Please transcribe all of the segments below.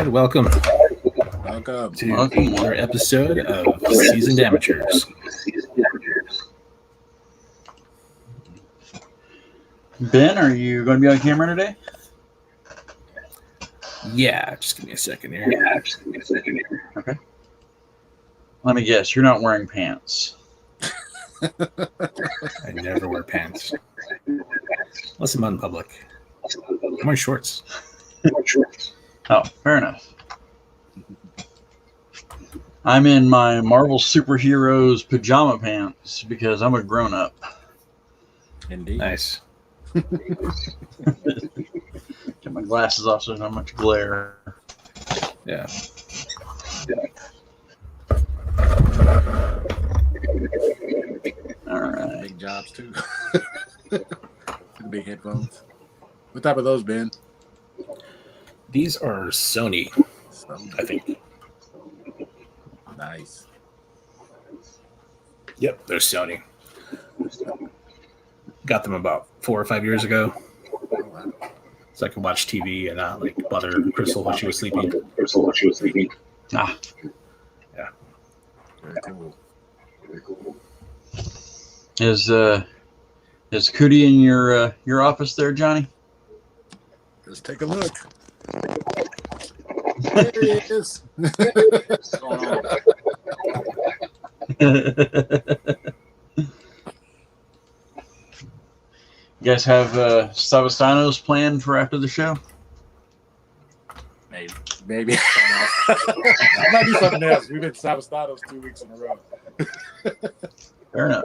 right, welcome Welcome. to another episode of Seasoned Amateurs. Ben, are you going to be on camera today? Yeah, just give me a second here. Okay. Let me guess, you're not wearing pants. I never wear pants. Unless I'm out in public. I'm wearing shorts. Oh, fair enough. I'm in my Marvel Superheroes pajama pants because I'm a grown-up. Indeed. Nice. Get my glasses off so there's not much glare. Yeah. All right. Big jobs, too. The big headphones. What type of those, Ben? These are Sony, I think. Nice. Yep, they're Sony. Got them about 4 or 5 years ago. Oh, wow. So I could watch TV and not like bother Crystal while she was sleeping. Ah, Yeah. Very cool. is Cootie in your office there, Johnny? Let's take a look. There he is. You guys have Savastanos planned for after the show? Maybe. Might be something else. We've been Savastanos 2 weeks in a row. Fair enough.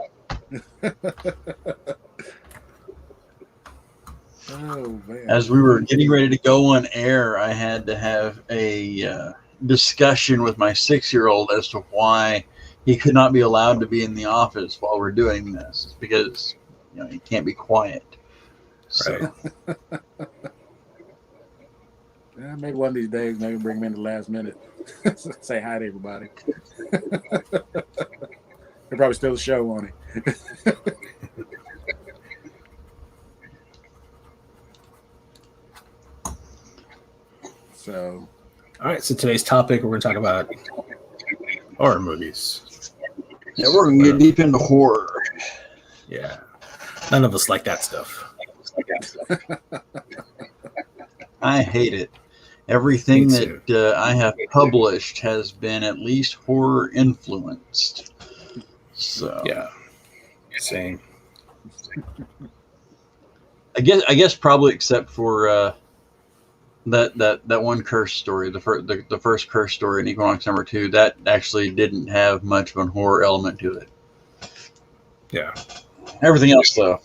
Oh, man. As we were getting ready to go on air, I had to have a discussion with my 6-year-old as to why he could not be allowed to be in the office while we're doing this. It's because he can't be quiet. So, Right. Yeah, maybe one of these days, maybe bring him in the last minute. Say hi to everybody. He'll probably steal the show on it. So, All right, so today's topic, we're going to talk about horror movies. yeah, we're going to get deep into horror. Yeah. None of us like that stuff. I hate it. Everything Me too. that I have published has been at least horror influenced. So Yeah. Same. I guess probably except for that one curse story, the first curse story in Equinox number 2, that actually didn't have much of a horror element to it. Yeah. Everything else though.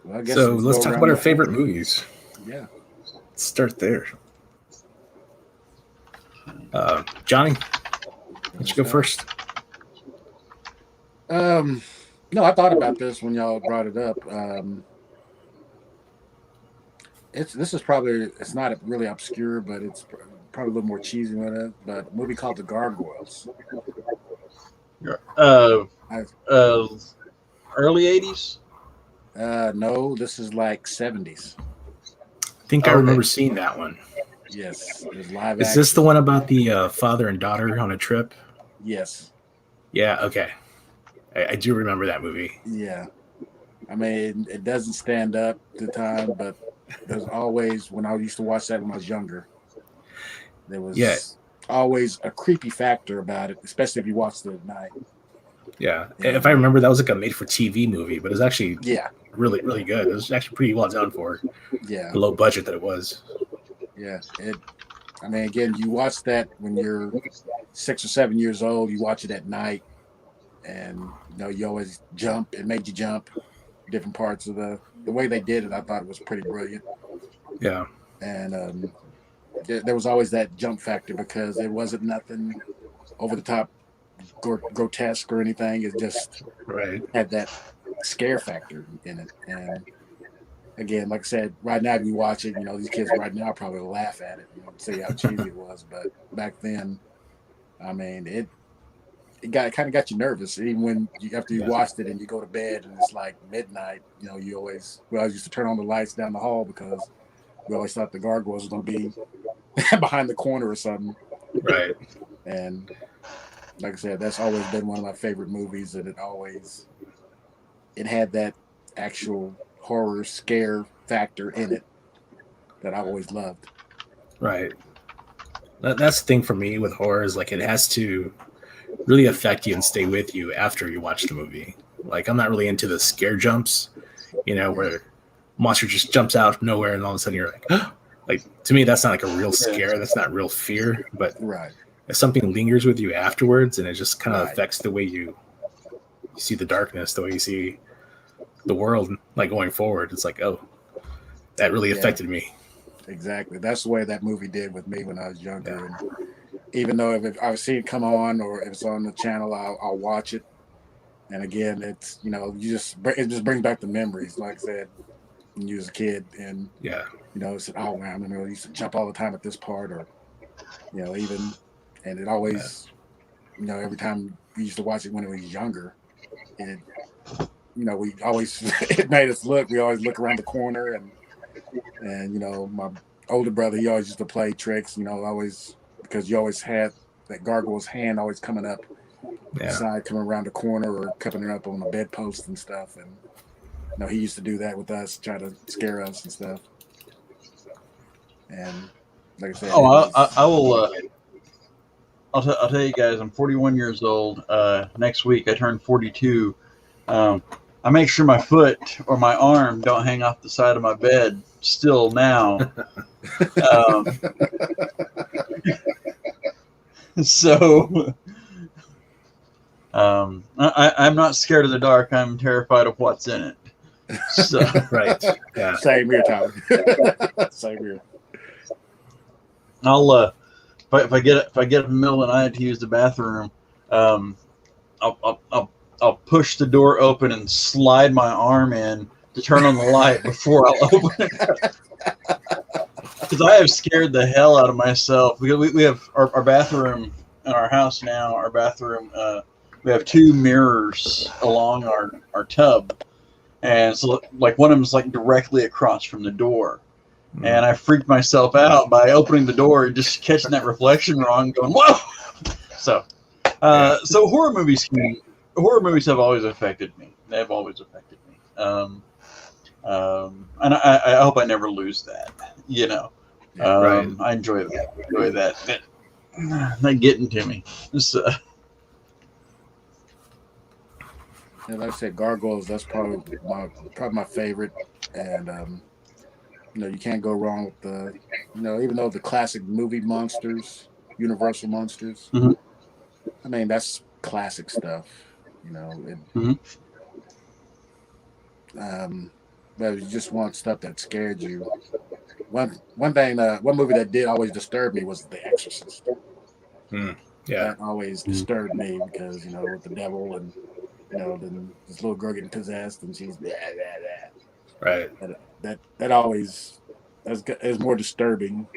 well, I guess So let's go talk around about our the- favorite movies. Yeah. Let's start there. Johnny, why don't you go first? No, I thought about this when y'all brought it up. This is probably, it's not really obscure, but it's probably a little more cheesy than that. But a movie called The Gargoyles. Early 80s. No, this is like 70s. I think I Okay. remember seeing that one. Yes, there's live Is action. this the one about the father and daughter on a trip? Yes. Yeah, okay. I do remember that movie. Yeah. I mean, it doesn't stand up to the time, but there's always, when I used to watch that when I was younger, there was always a creepy factor about it, especially if you watched it at night. Yeah. If I remember, that was like a made-for-TV movie, but it was actually Yeah. really, really good. It was actually pretty well done for Yeah. the low budget that it was. Yeah. I mean, again, you watch that when you're 6 or 7 years old, you watch it at night, and you always jump. It made you jump different parts of the way they did it. I thought it was pretty brilliant. Yeah. And there was always that jump factor because it wasn't nothing over the top grotesque or anything. It just Right. had that scare factor in it. And again, like I said, right now if you watch it, these kids right now probably laugh at it, say how cheesy it was. But back then, I mean, it kind of got you nervous, even when after you watched it and you go to bed and it's like midnight. We always used to turn on the lights down the hall because we always thought the Gargoyles was going to be behind the corner or something. Right. And like I said, that's always been one of my favorite movies, and it had that actual horror scare factor in it that I always loved. Right. That's the thing for me with horror is like it has to really affect you and stay with you after you watch the movie. Like I'm not really into the scare jumps, where monster just jumps out of nowhere and all of a sudden you're like, oh! Like to me that's not like a real scare. That's not real fear. But if something lingers with you afterwards and it just kind of affects the way you see the darkness, the way you see the world, like going forward, it's like, oh, that really affected me. Exactly. That's the way that movie did with me when I was younger. And even though if I see it come on or if it's on the channel, I'll watch it. And again, it's it just brings back the memories. Like I said, when you was a kid, and it's oh man, I used to jump all the time at this part, or even, and it always, every time we used to watch it when we was younger, and we always it made us look. We always look around the corner and my older brother, he always used to play tricks, always, because you always had that gargoyle's hand always coming up the side, coming around the corner or coming up on the bedpost and stuff. And he used to do that with us, try to scare us and stuff. And like I said, I will. I'll tell you guys, I'm 41 years old. Next week I turn 42. I make sure my foot or my arm don't hang off the side of my bed still now. So I'm not scared of the dark. I'm terrified of what's in it. So, right. Yeah. Same here, Tyler. Same here. I'll if I get up in the middle of the night to use the bathroom, I'll push the door open and slide my arm in to turn on the light before I'll open it. Because I have scared the hell out of myself. We have our bathroom in our house now. Our bathroom, we have two mirrors along our tub. And so like one of them is like directly across from the door. And I freaked myself out by opening the door and just catching that reflection wrong, going, whoa! So horror movies have always affected me. They've always affected me. And I hope I never lose that. Right. I enjoy that. Not getting to me. And like I said, Gargoyles, that's probably my favorite. And you can't go wrong with the even though the classic movie monsters, Universal monsters. Mm-hmm. I mean, that's classic stuff. But you just want stuff that scared you. One movie that did always disturb me was The Exorcist. Yeah, that always disturbed me because with the devil and then this little girl getting possessed and she's blah, blah, blah. Right. That always is more disturbing.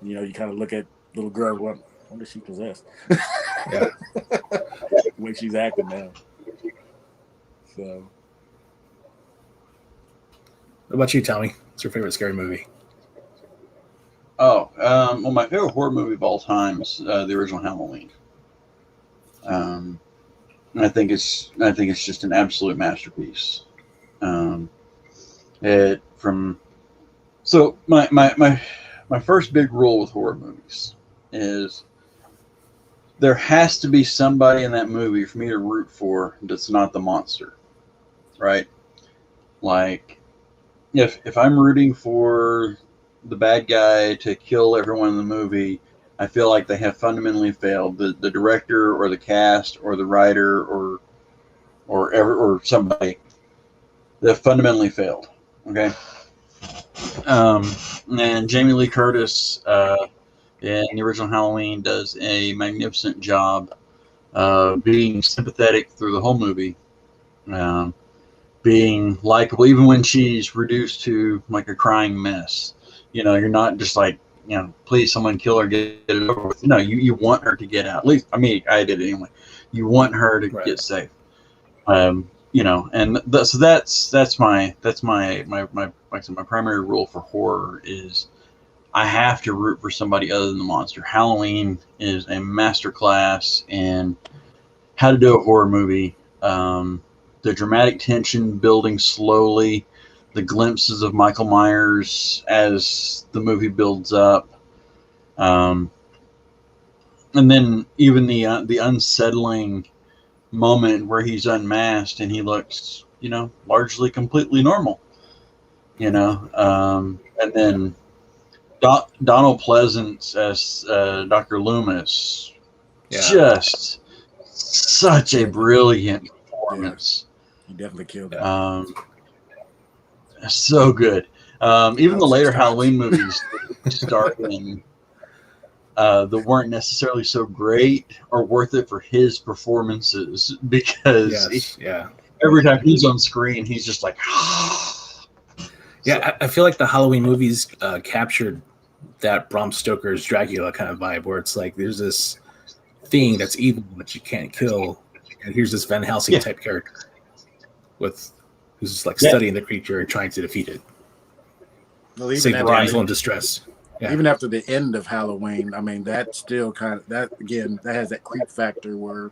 You kind of look at little girl, what is she possessed? Yeah. The way she's acting now. So. What about you, Tommy? What's your favorite scary movie? Well, my favorite horror movie of all time is the original Halloween. I think it's just an absolute masterpiece. So my first big rule with horror movies is there has to be somebody in that movie for me to root for that's not the monster, right? Like if I'm rooting for the bad guy to kill everyone in the movie, I feel like they have fundamentally failed. The director or the cast or the writer or somebody, they fundamentally failed. Okay. And Jamie Lee Curtis in the original Halloween does a magnificent job being sympathetic through the whole movie, being likable, even when she's reduced to like a crying mess. You're not just like please someone kill her, get it over with. No, you want her to get out. At least, I mean, I did it anyway. You want her to get safe. And so that's my primary rule for horror is I have to root for somebody other than the monster. Halloween is a masterclass in how to do a horror movie. The dramatic tension building slowly, the glimpses of Michael Myers as the movie builds up, and then even the unsettling moment where he's unmasked and he looks, largely completely normal, and then Donald Pleasance as Dr. Loomis, just such a brilliant performance. He definitely killed it. So good. Even the later Halloween movies starting that weren't necessarily so great or worth it for his performances because every time he's on screen, he's just like, I feel like the Halloween movies captured that Bram Stoker's Dracula kind of vibe where it's like there's this thing that's evil that you can't kill, and here's this Van Helsing type character who's like studying the creature and trying to defeat it. Well, save the damsel in distress. Yeah. Even after the end of Halloween, I mean, that still that has that creep factor where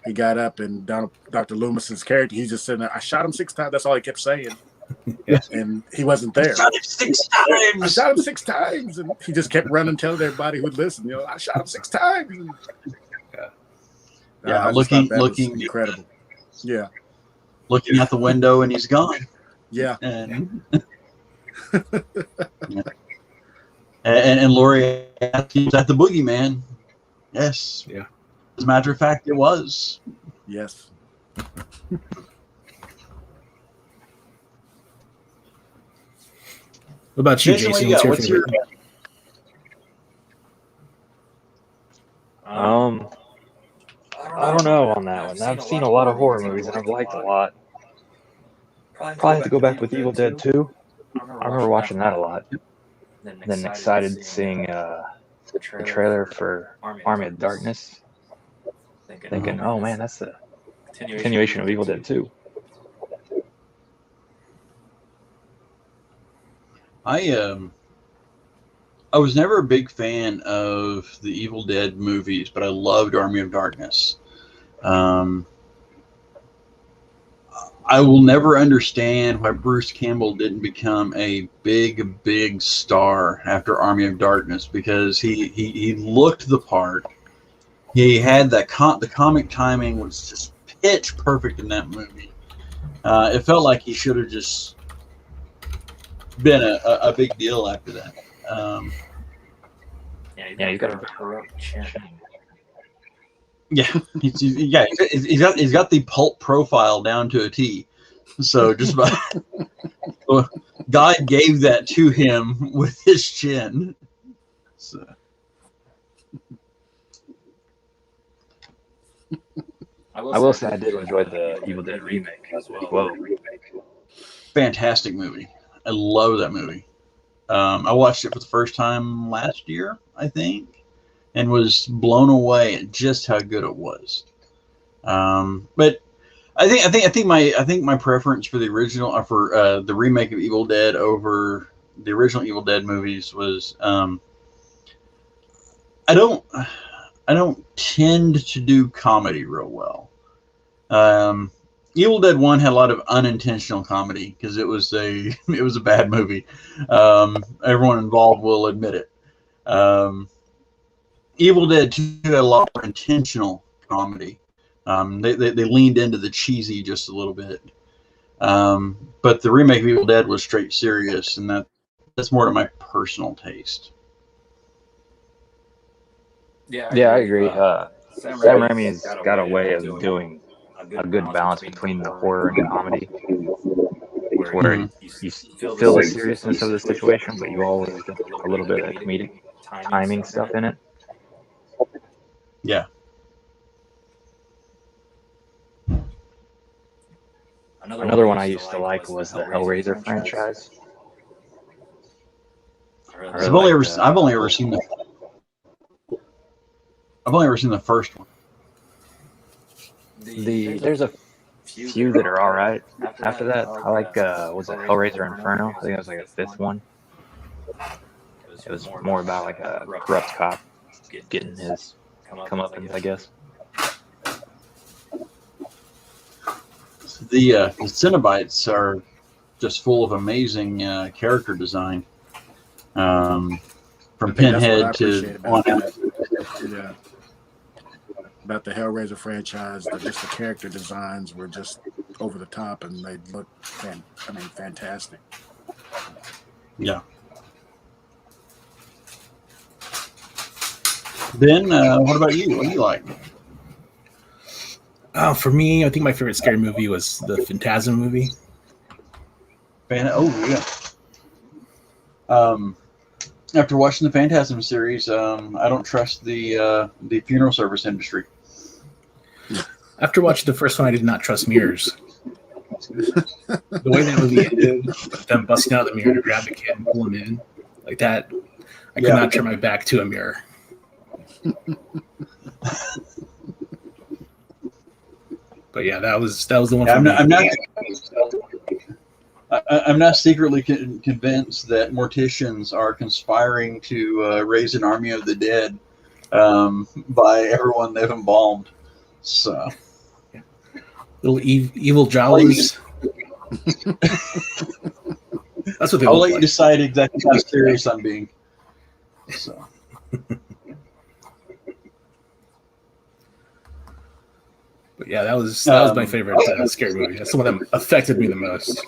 he got up and Dr. Loomis's character, he's just sitting there. I shot him 6 times. That's all he kept saying. And he wasn't there. I shot him 6 times. I shot him 6 times. And he just kept running, telling everybody who'd listen, I shot him 6 times. Looking incredible. Yeah. Looking out the window and he's gone. Yeah. And Laurie was at the boogeyman. Yes. Yeah. As a matter of fact, it was. Yes. What about you, Jason? What's your favorite? I don't know on that one. I've seen a lot of horror movies and I've liked a lot. Probably have to go back with Evil Dead 2. I remember watching that a lot. Then excited seeing the trailer for Army of Darkness. Thinking, oh man, that's the continuation of Evil Dead 2. I was never a big fan of the Evil Dead movies, but I loved Army of Darkness. I will never understand why Bruce Campbell didn't become a big star after Army of Darkness, because he looked the part. He had that the comic timing was just pitch perfect in that movie. It felt like he should have just been a big deal after that. He's got a corrupt chin. Yeah, he's got the pulp profile down to a T. So just about God gave that to him with his chin. So. I will say I did enjoy the Evil Dead remake as well. Fantastic movie. I love that movie. I watched it for the first time last year, I think, and was blown away at just how good it was. But I think my preference for the original, for the remake of Evil Dead over the original Evil Dead movies was I don't tend to do comedy real well. Evil Dead 1 had a lot of unintentional comedy because it was a bad movie. Everyone involved will admit it. Evil Dead 2 had a lot more intentional comedy. They leaned into the cheesy just a little bit. But the remake of Evil Dead was straight serious, and that's more to my personal taste. Yeah, I agree. Sam Raimi's got a way of doing a good balance between the horror and the comedy, where you feel the seriousness of the situation, but you always get a little bit of comedic timing stuff in it. Yeah. Another one I used to like was the Hellraiser franchise. I really liked, I've only ever seen the first one. there's a few that are all right. After that, I like was it Hellraiser Inferno? I think it was like a fifth one. It was more about like a corrupt cop getting his comeuppance, I guess. The Cenobites are just full of amazing character design, from Pinhead to on out. Yeah. About the Hellraiser franchise, just the character designs were just over the top, and they look, fantastic. Yeah. Ben, what about you? What do you like? For me, I think my favorite scary movie was the Phantasm movie. Yeah. After watching the Phantasm series, I don't trust the funeral service industry. After watching the first one, I did not trust mirrors. The way that movie ended, them busting out the mirror to grab the kid and pull him in, like that, I could not turn my back to a mirror. But yeah, that was the one. I'm not secretly convinced that morticians are conspiring to raise an army of the dead by everyone they've embalmed. So, little evil jowls. That's what they I'll look let you like. decide exactly how serious I'm being. So. But yeah, that was my favorite scary movie. That's the one that affected me the most.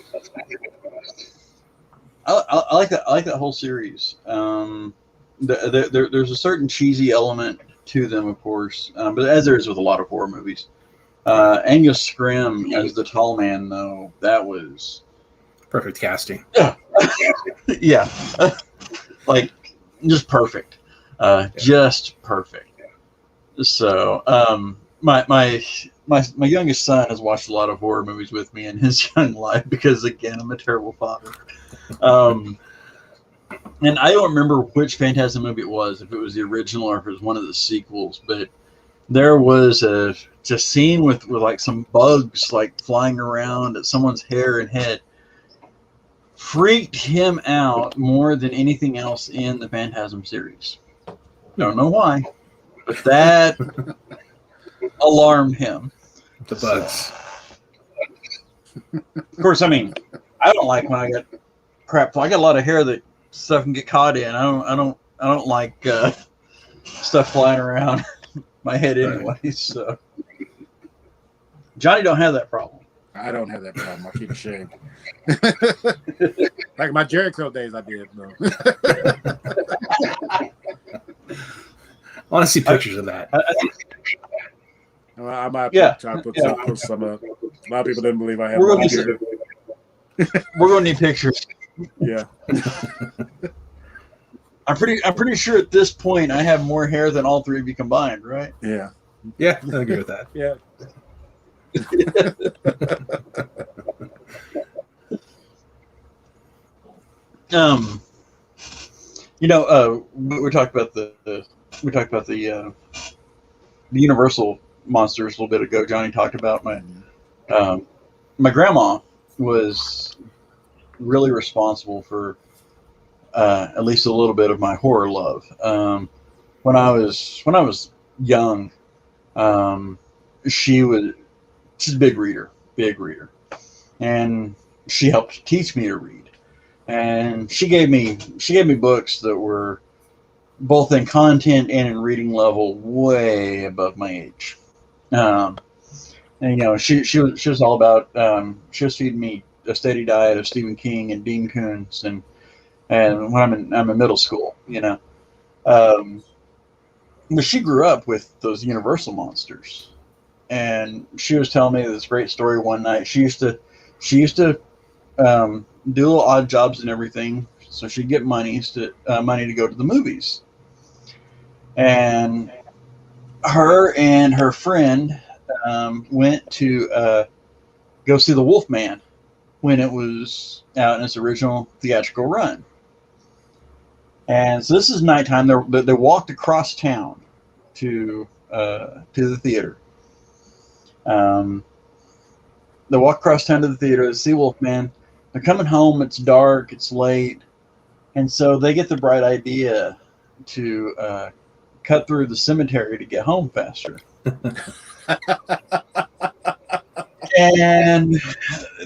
I like that. I like that whole series. There's a certain cheesy element to them, of course, but as there is with a lot of horror movies. Anya Scrim as the tall man, though, that was Perfect casting. yeah, like just perfect, just perfect. So, my youngest son has watched a lot of horror movies with me in his young life because, again, I'm a terrible father. And I don't remember which Phantasm movie it was, if it was the original or if it was one of the sequels, but there was a scene with like some bugs like flying around at someone's hair and head. Freaked him out more than anything else in the Phantasm series. Don't know why, but that alarmed him. The bugs. Of course, I mean, I don't like when I got crap. I got a lot of hair that stuff can get caught in. I don't like stuff flying around my head anyway. So Johnny don't have that problem. I don't have that problem. I keep it shaved. Like my Jerry Curl days, I did. No. I want to see pictures of that. I might try to put some up. A lot of people didn't believe I had. We're gonna need pictures. Yeah. I'm pretty sure at this point I have more hair than all three of you combined, right? Yeah. Yeah, I agree with that. Yeah. We talked about the Universal monsters a little bit ago. Johnny talked about my grandma was really responsible for at least a little bit of my horror love. When I was young, she's a big reader, and she helped teach me to read. And she gave me books that were both in content and in reading level way above my age. And she was all about she was feeding me a steady diet of Stephen King and Dean Koontz and when I'm in middle school, but she grew up with those Universal monsters, and she was telling me this great story one night. She used to do little odd jobs and everything, so she'd get money to go to the movies. And her and her friend went to go see the Wolfman when it was out in its original theatrical run. And so this is nighttime. They walked across town to the theater. They walk across town to the theater to see Wolfman. They're coming home. It's dark. It's late. And so they get the bright idea to cut through the cemetery to get home faster. And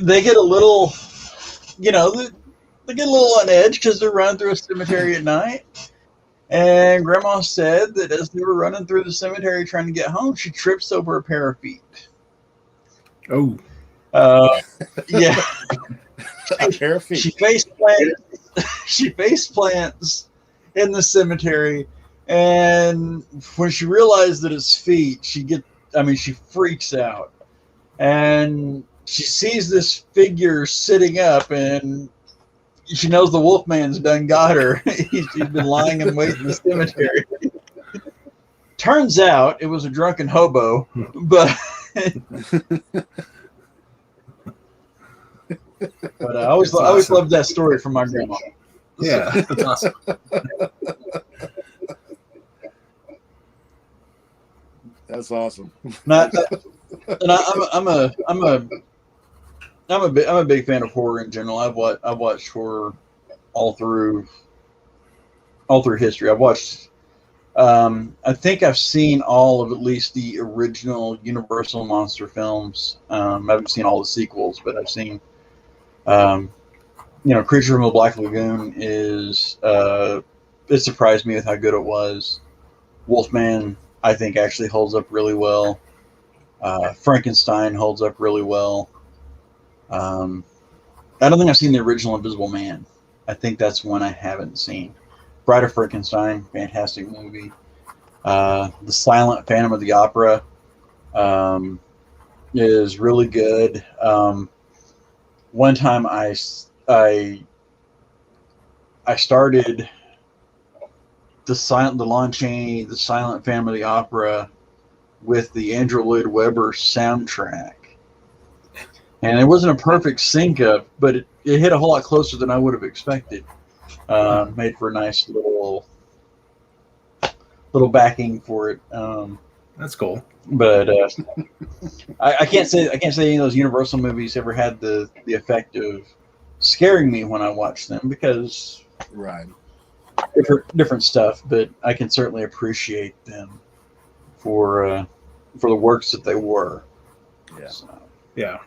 they get a little, they get a little on edge because they're running through a cemetery at night. And Grandma said that as they were running through the cemetery trying to get home, she trips over a pair of feet. Oh. Yeah. A pair of feet. She face plants in the cemetery, and when she realized that it's feet, she freaks out, and she sees this figure sitting up, and she knows the Wolfman's done got her. She's been lying in wait in the cemetery. Turns out it was a drunken hobo, but but I always loved that story from my grandma. Yeah, that's awesome. That's awesome. I'm a big fan of horror in general. I've watched horror all through history. I've watched. I think I've seen all of at least the original Universal monster films. I haven't seen all the sequels, but I've seen. Creature from the Black Lagoon is. It surprised me with how good it was. Wolfman, I think, actually holds up really well. Frankenstein holds up really well. I don't think I've seen the original Invisible Man. I think that's one I haven't seen. Bride of Frankenstein, fantastic movie. The Silent Phantom of the Opera is really good. One time I started the Lon Chaney, The Silent Phantom of the Opera with the Andrew Lloyd Webber soundtrack. And it wasn't a perfect sync up, but it hit a whole lot closer than I would have expected. Made for a nice little backing for it. That's cool. But I can't say any of those Universal movies ever had the effect of scaring me when I watched them, because right, different stuff. But I can certainly appreciate them for the works that they were. Yeah. Yeah.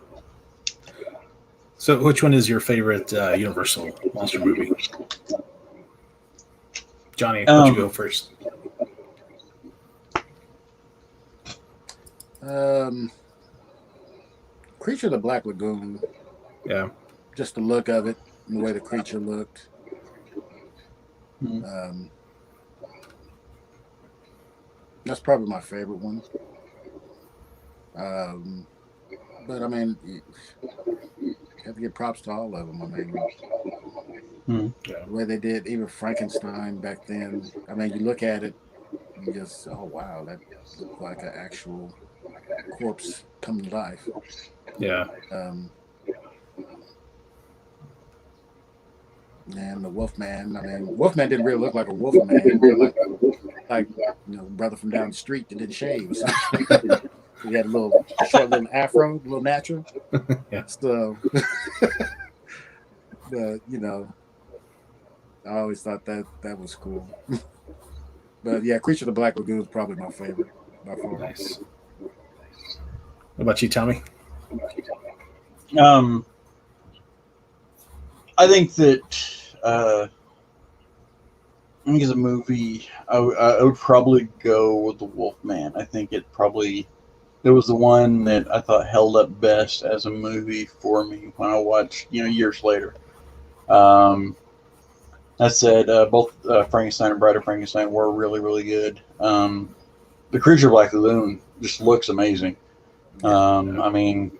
So, which one is your favorite Universal monster movie? Johnny, why don't you go first? Creature of the Black Lagoon. Yeah. Just the look of it, and the way the creature looked. That's probably my favorite one. But I mean, you have to give props to all of them. I mean, the way they did even Frankenstein back then. I mean, you look at it, you just, oh wow, that looked like an actual corpse come to life. Yeah. And the Wolfman. I mean, Wolfman didn't really look like a Wolfman. He looked like brother from down the street that didn't shave. Or something. He had a short little afro, a little natural. Yeah. So, but I always thought that was cool. But yeah, Creature of the Black Lagoon is probably my favorite by far. Nice. What about you, Tommy? I think that as a movie, I would probably go with the Wolfman. I think it was the one that I thought held up best as a movie for me when I watched, years later. That said, both Frankenstein and Bride of Frankenstein were really, really good. The Creature of Black Lagoon just looks amazing. I mean,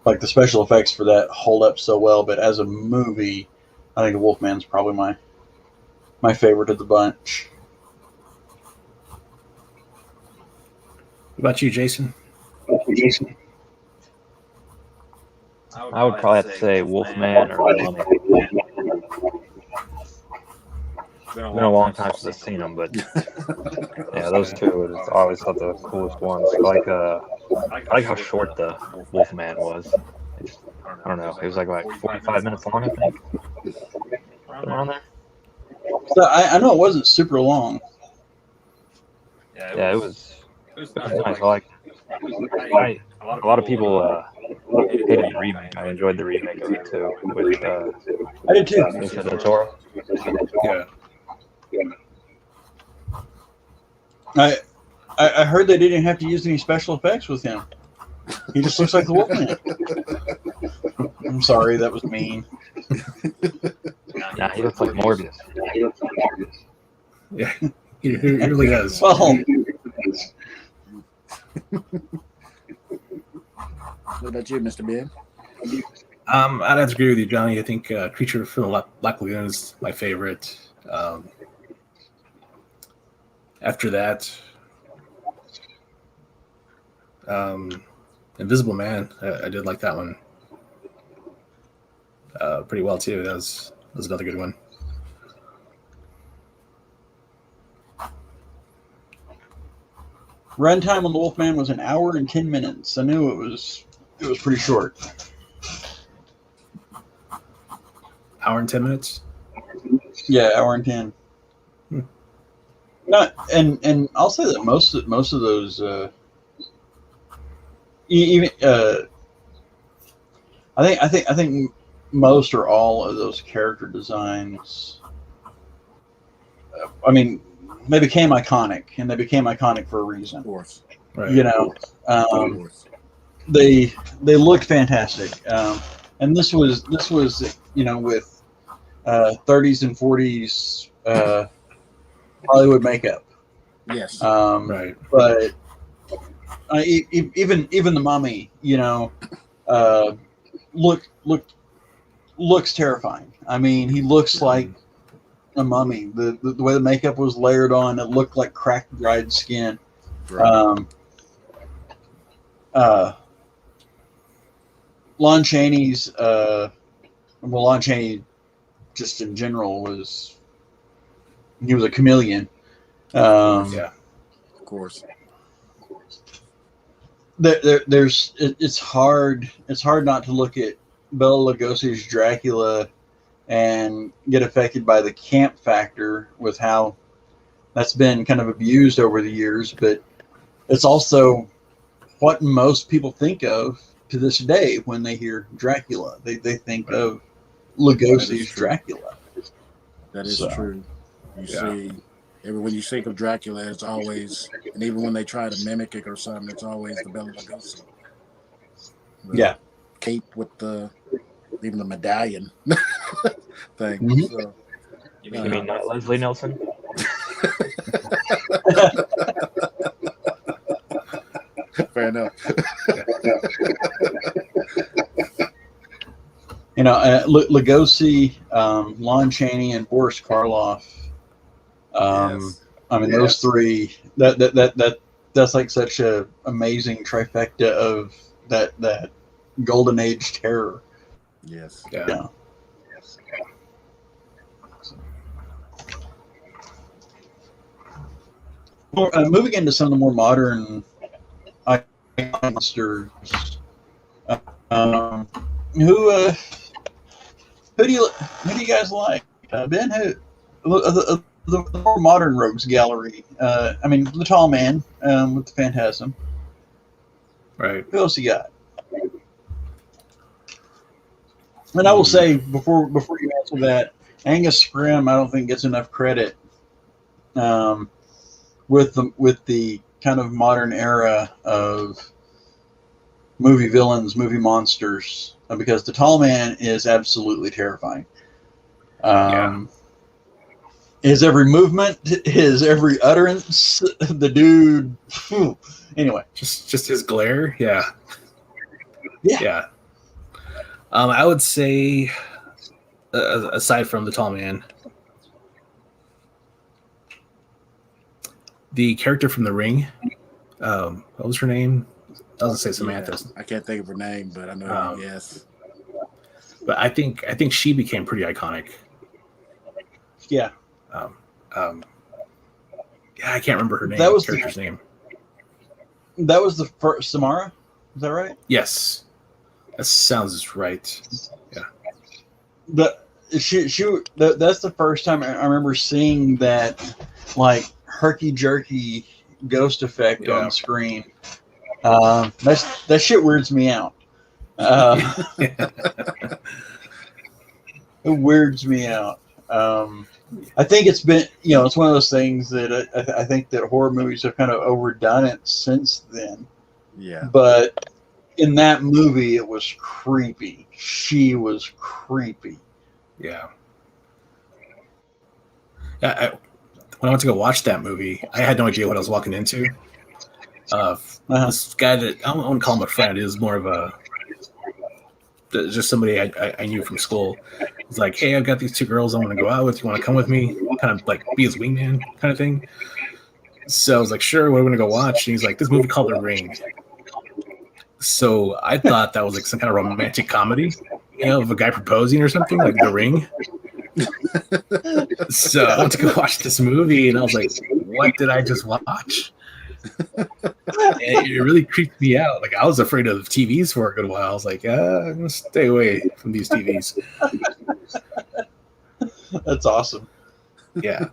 like the special effects for that hold up so well, but as a movie, I think the Wolfman's probably my favorite of the bunch. What about you, Jason? I would probably have to say Wolfman or Mummy. been a long time since I've seen them, but yeah, those two. I always thought the coolest ones. I like how short the Wolfman was. I don't know. It was like 45 minutes long, I think. Around there. So I know it wasn't super long. Yeah, it was nice. A lot of people hated the remake. I enjoyed the remake of it too. With I did too. Benicio del Toro. Yeah. I heard they didn't have to use any special effects with him. He just looks like the Wolfman. I'm sorry, that was mean. Nah, he looks like Morbius. Yeah, he really does. Well, What about you, Mr. Ben? I'd have to agree with you, Johnny. I think Creature from the Black Lagoon is my favorite. After that, Invisible Man. I did like that one pretty well too. That was another good one. runtime on the Wolfman was 1 hour and 10 minutes. I knew it was pretty short. Hour and 10 minutes. Yeah, hour and 10. Not and I'll say that most of those even I think most or all of those character designs. I mean, they became iconic, and they became iconic for a reason. Of course. Right. You know, Of course. they looked fantastic, and this was with 30s and 40s Hollywood makeup. Yes. Right. But even the mummy, looks terrifying. I mean, he looks like a mummy. The way the makeup was layered on, it looked like cracked dried skin. Right. Lon Chaney's Lon Chaney just in general he was a chameleon. Yeah. Of course. It's hard not to look at Bela Lugosi's Dracula and get affected by the camp factor with how that's been kind of abused over the years, but it's also what most people think of to this day when they hear Dracula. They think of Lugosi's Dracula. That is So, true. You yeah. see, when you think of Dracula, it's always, and even when they try to mimic it or something, it's always the Bela Lugosi. Yeah. Cape with even the medallion thing. Mhm. So, You mean not Leslie Nelson? fair enough. Lugosi, Lon Chaney, and Boris Karloff. Yes. I mean, those three. That's like such a amazing trifecta of that golden age terror. Yes. Yeah. Well, moving into some of the more modern monsters. Who do you guys like? Ben, who the more modern rogues gallery? I mean, the Tall Man with the Phantasm. Right. Who else you got? And I will say before you answer that, Angus Scrimm I don't think gets enough credit with the kind of modern era of movie villains, movie monsters, because the Tall Man is absolutely terrifying. His every movement, his every utterance, the dude. Anyway, Just his glare. Yeah. I would say, aside from the Tall Man, the character from The Ring. What was her name? I was gonna say Samantha. Yeah, I can't think of her name, but I know. Yes. But I think she became pretty iconic. yeah. Yeah, I can't remember her name. That was character's name. That was the first Samara. Is that right? Yes, that sounds right. Yeah. But that's the first time I remember seeing that like herky jerky ghost effect on screen. That shit weirds me out. It weirds me out. I think it's been, it's one of those things that I think that horror movies have kind of overdone it since then. Yeah. But in that movie, it was creepy. She was creepy. Yeah. When I went to go watch that movie, I had no idea what I was walking into. This guy that I don't want to call him a friend, is more of just somebody I knew from school. He's like, hey, I've got these two girls I want to go out with. You want to come with me? Kind of like be his wingman kind of thing. So I was like, sure, what are we going to go watch? And he's like, this movie called The Ring. So I thought that was like some kind of romantic comedy, of a guy proposing or something, like The Ring. So I went to go watch this movie, and I was like, what did I just watch? And it really creeped me out. Like, I was afraid of TVs for a good while. I was like, I'm going to stay away from these TVs. That's awesome. Yeah.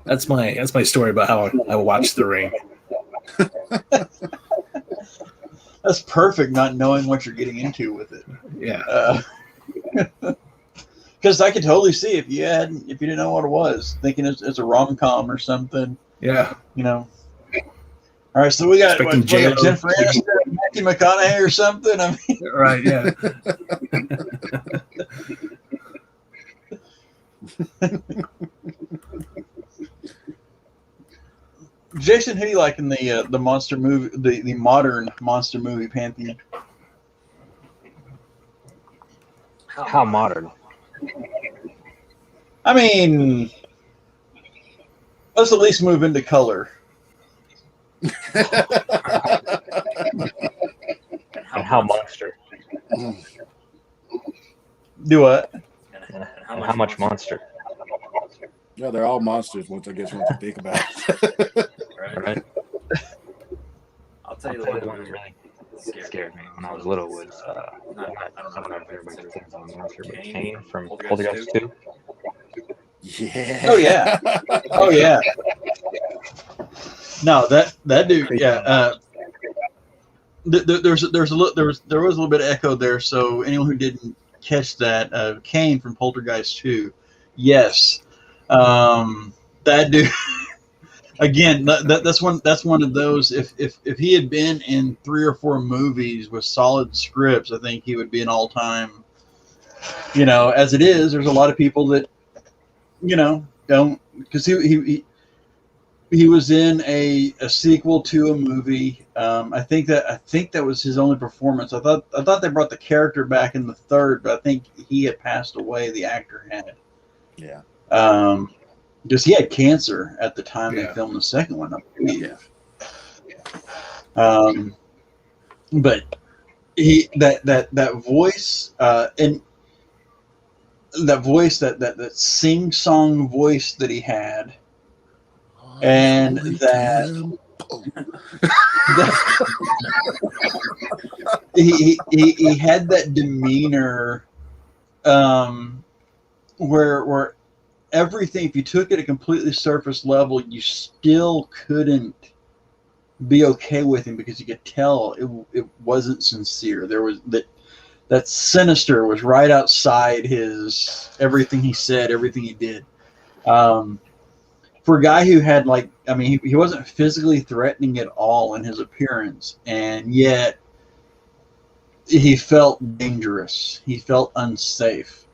That's my story about how I watched The Ring. That's perfect, not knowing what you're getting into with it. Yeah. Because I could totally see if you didn't know what it was, thinking it's a rom-com or something. Yeah. All right, so we got J-Lo. Jennifer Aniston, Matthew McConaughey or something. I mean, right, yeah. Jason, who do you like in the monster movie, the modern monster movie pantheon? How modern? I mean, let's at least move into color. And how monster? Do what? And how much monster? Yeah, they're all monsters once you think about it. Right? I'll tell you The one that really scared me when I was little was I don't know if everybody thinks I'm a monster, but Kane from Poltergeist 2. Yeah. Oh yeah. Oh yeah. No, that dude. Yeah. There was a little bit of echo there. So anyone who didn't catch that, Kane from Poltergeist 2. Yes. That dude. Again, that's one of those. If he had been in 3 or 4 movies with solid scripts, I think he would be an all-time. As it is, there's a lot of people that don't, because he was in a sequel to a movie. I think that was his only performance. I thought they brought the character back in the 3rd, but I think he had passed away. The actor had. Yeah. Because he had cancer at the time they filmed the second one, I believe. Yeah. But that voice and that voice, that sing-song voice that he had, and that he had that demeanor, where everything, if you took it at completely surface level, you still couldn't be okay with him because you could tell it wasn't sincere. There was that sinister was right outside his everything he said, everything he did. For a guy who had he wasn't physically threatening at all in his appearance, and yet he felt dangerous. He felt unsafe.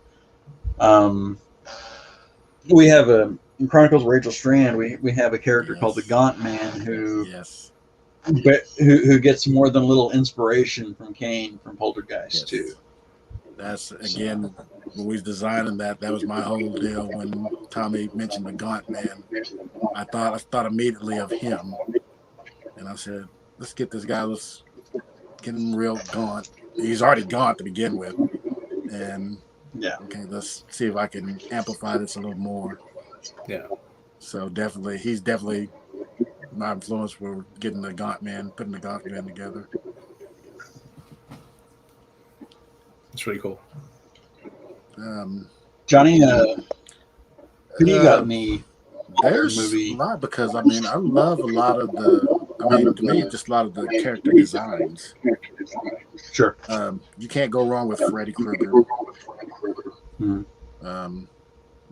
We have in Chronicles of Rachel Strand, we have a character called the Gaunt Man who gets more than a little inspiration from Kane from Poltergeist too. That's again when we was designing that was my whole deal. When Tommy mentioned the Gaunt Man, I thought immediately of him, and I said, let's get this guy, let's get him real gaunt. He's already gaunt to begin with, and yeah. Okay, let's see if I can amplify this a little more. Yeah. So definitely, he's definitely my influence for getting the Gaunt Man, putting the Gaunt Man together. It's really cool. Johnny, who do you got in the There's movie? a lot because I mean I love a lot of the. I mean to me, just a lot of the character designs. Sure. You can't go wrong with Freddy Krueger. Mhm.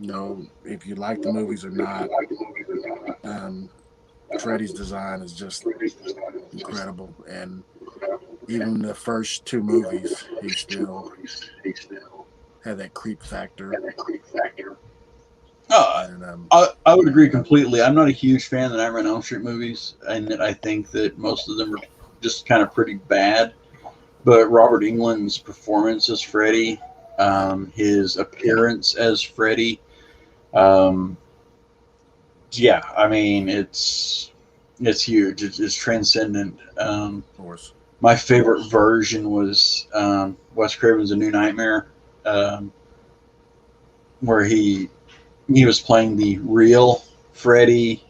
You know, if you like the movies or not, Freddy's design is just incredible. And even the first two movies, he still had that creep factor. And, I would agree completely. I'm not a huge fan of the Nightmare on Elm Street movies, and I think that most of them are just kind of pretty bad. But Robert Englund's performance as Freddy, his appearance as Freddy, yeah, I mean it's huge. It's transcendent. of course. My favorite version was Wes Craven's A New Nightmare, where he was playing the real Freddy,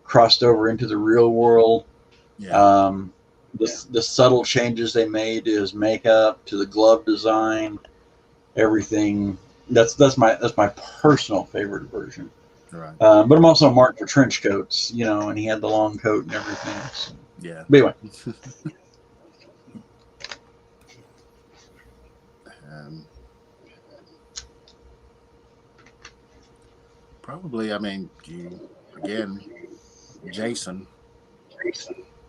crossed over into the real world. Yeah. The subtle changes they made to his makeup, to the glove design, everything. That's my personal favorite version. Right. But I'm also a mark for trench coats, you know, and he had the long coat and everything. So. Yeah. But anyway. Probably, I mean, Jason.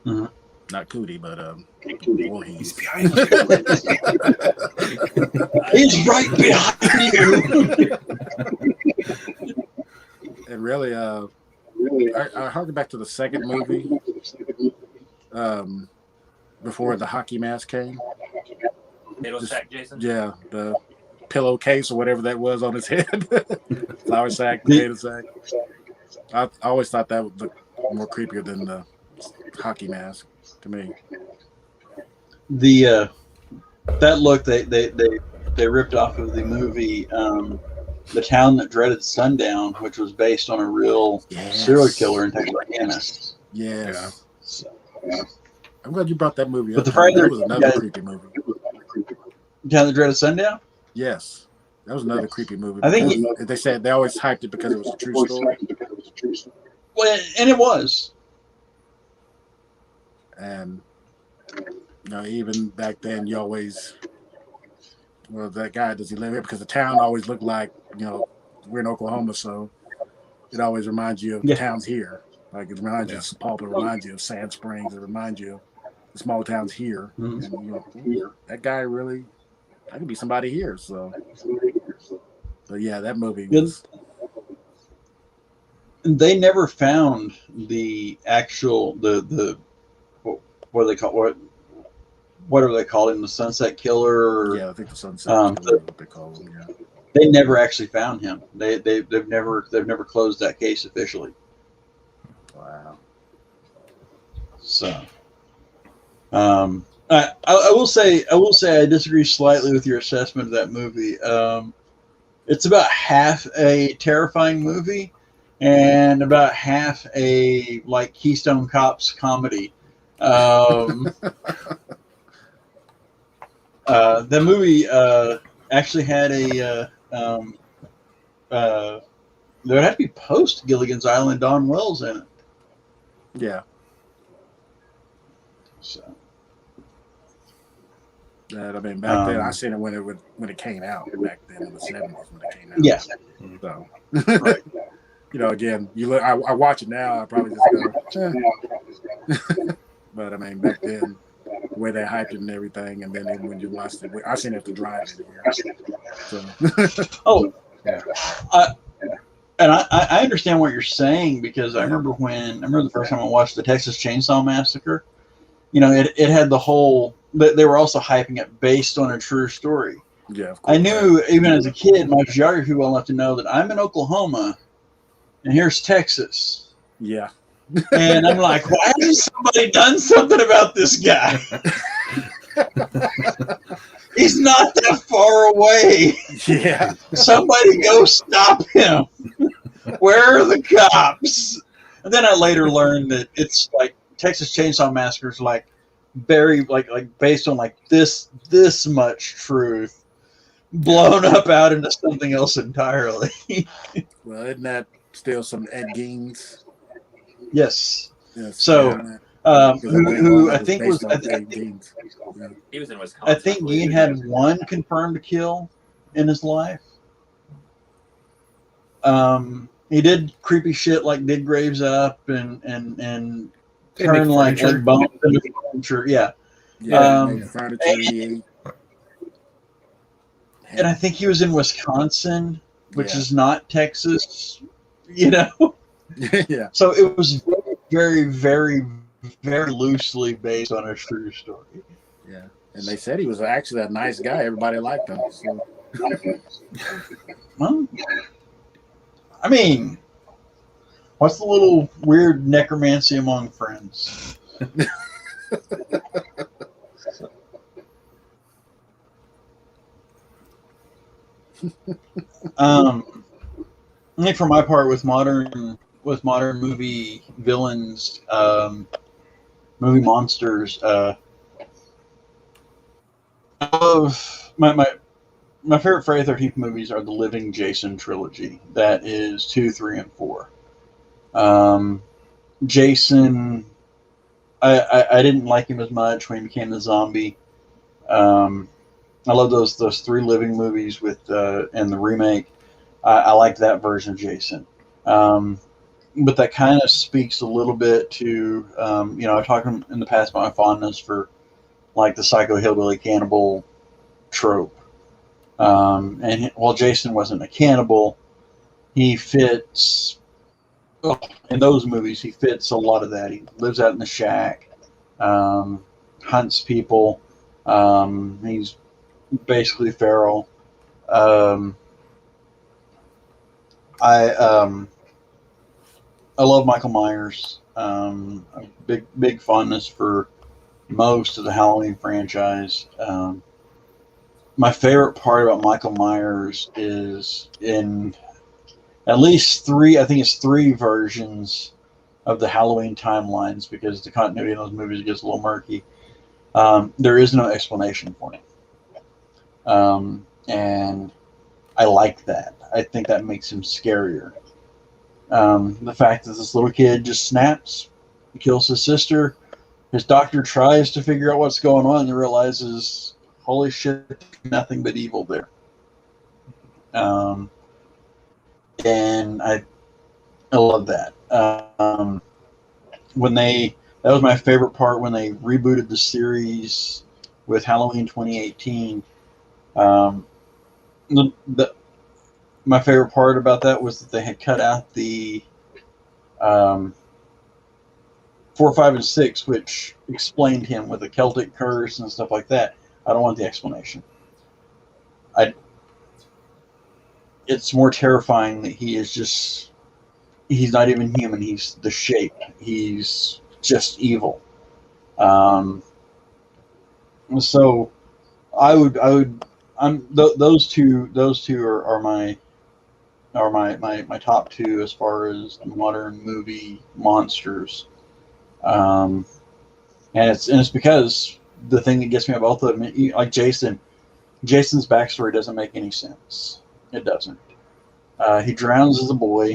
Mm-hmm. Not Cootie, but He's behind you. He's right behind you. And really, I harken back to the second movie, before the hockey mask came. Potato sack, Jason? Yeah, the pillowcase or whatever that was on his head. Flour sack, potato sack. I always thought that would look more creepier than the hockey mask to me. The that look they ripped off of the movie The Town That Dreaded Sundown, which was based on a real serial killer in Texarkana. Yes. Yeah. So, I'm glad you brought that movie But up. the fact That that- was another yeah. creepy movie. Town That Dreaded Sundown? Yes. That was another creepy movie. I think because they said they always hyped it because it was a true story. Well, and it was. And even back then, you always, that guy, does he live here? Because the town always looked like, we're in Oklahoma, so it always reminds you of the towns here. Like it reminds you of Sapulpa, it reminds you of Sand Springs, it reminds you of the small towns here. Mm-hmm. And that guy really, that could be somebody here. So, but yeah, that movie was. They never found the actual what do they call whatever they called him, the Sunset Killer. Yeah, I think the Sunset Killer is what they call him. Yeah. They never actually found him. They've never closed that case officially. Wow. So, I will say I disagree slightly with your assessment of that movie. It's about half a terrifying movie and about half a like Keystone Cops comedy. The movie actually had there would have to be post Gilligan's Island Don Wells in it. Yeah. So. That I mean, back then I seen it when it came out back then in the 70s when it came out. Yeah. So, Right. Again, you look. I watch it now. I probably just go. But I mean, back then, the way they hyped it and everything, and then when you watched it, I seen it to drive it here. So. Oh, yeah. And I understand what you're saying because I remember the first time I watched the Texas Chainsaw Massacre. It had the whole. They were also hyping it based on a true story. Yeah, of course. I knew even as a kid my geography well enough to know that I'm in Oklahoma, and here's Texas. Yeah. And I'm like, why hasn't somebody done something about this guy? He's not that far away. Yeah. Somebody go stop him. Where are the cops? And then I later learned that it's like Texas Chainsaw Massacre is like very like based on like this much truth blown up out into something else entirely. Well, isn't that still some Ed Gein's? Yes. Yes. So, who I think was Ed Gein's. Yeah. He was in Wisconsin. I think Gein had one confirmed kill in his life. He did creepy shit like dig graves up and turn like bones into furniture. Yeah. Furniture. And I think he was in Wisconsin, which is not Texas, you know? Yeah. So it was very, very, very loosely based on a true story. Yeah. And they said he was actually a nice guy. Everybody liked him. So. Well, I mean, what's the little weird necromancy among friends? I think for my part, with modern movie villains, movie monsters, I love my favorite Friday the 13th movies are the Living Jason trilogy. That is 2, 3, and 4. Jason, I didn't like him as much when he became the zombie. I love those 3 living movies with and the remake. I like that version of Jason. But that kind of speaks a little bit to I've talked in the past about my fondness for like the psycho hillbilly cannibal trope. And while Jason wasn't a cannibal, he fits in those movies. He fits a lot of that. He lives out in the shack, hunts people. He's basically feral. I love Michael Myers. A big fondness for most of the Halloween franchise. My favorite part about Michael Myers is in at least 3, I think it's 3 versions of the Halloween timelines, because the continuity in those movies gets a little murky. There is no explanation for him. And I like that. I think that makes him scarier. The fact that this little kid just snaps, kills his sister, his doctor tries to figure out what's going on and realizes, holy shit, nothing but evil there. And I love that. That was my favorite part when they rebooted the series with Halloween 2018. My favorite part about that was that they had cut out the 4, 5, and 6, which explained him with a Celtic curse and stuff like that. I don't want the explanation. It's more terrifying that he's not even human. He's the shape. He's just evil. So those two are my top 2 as far as modern movie monsters. And it's because the thing that gets me about both of them, like Jason's backstory doesn't make any sense. It doesn't. He drowns as a boy,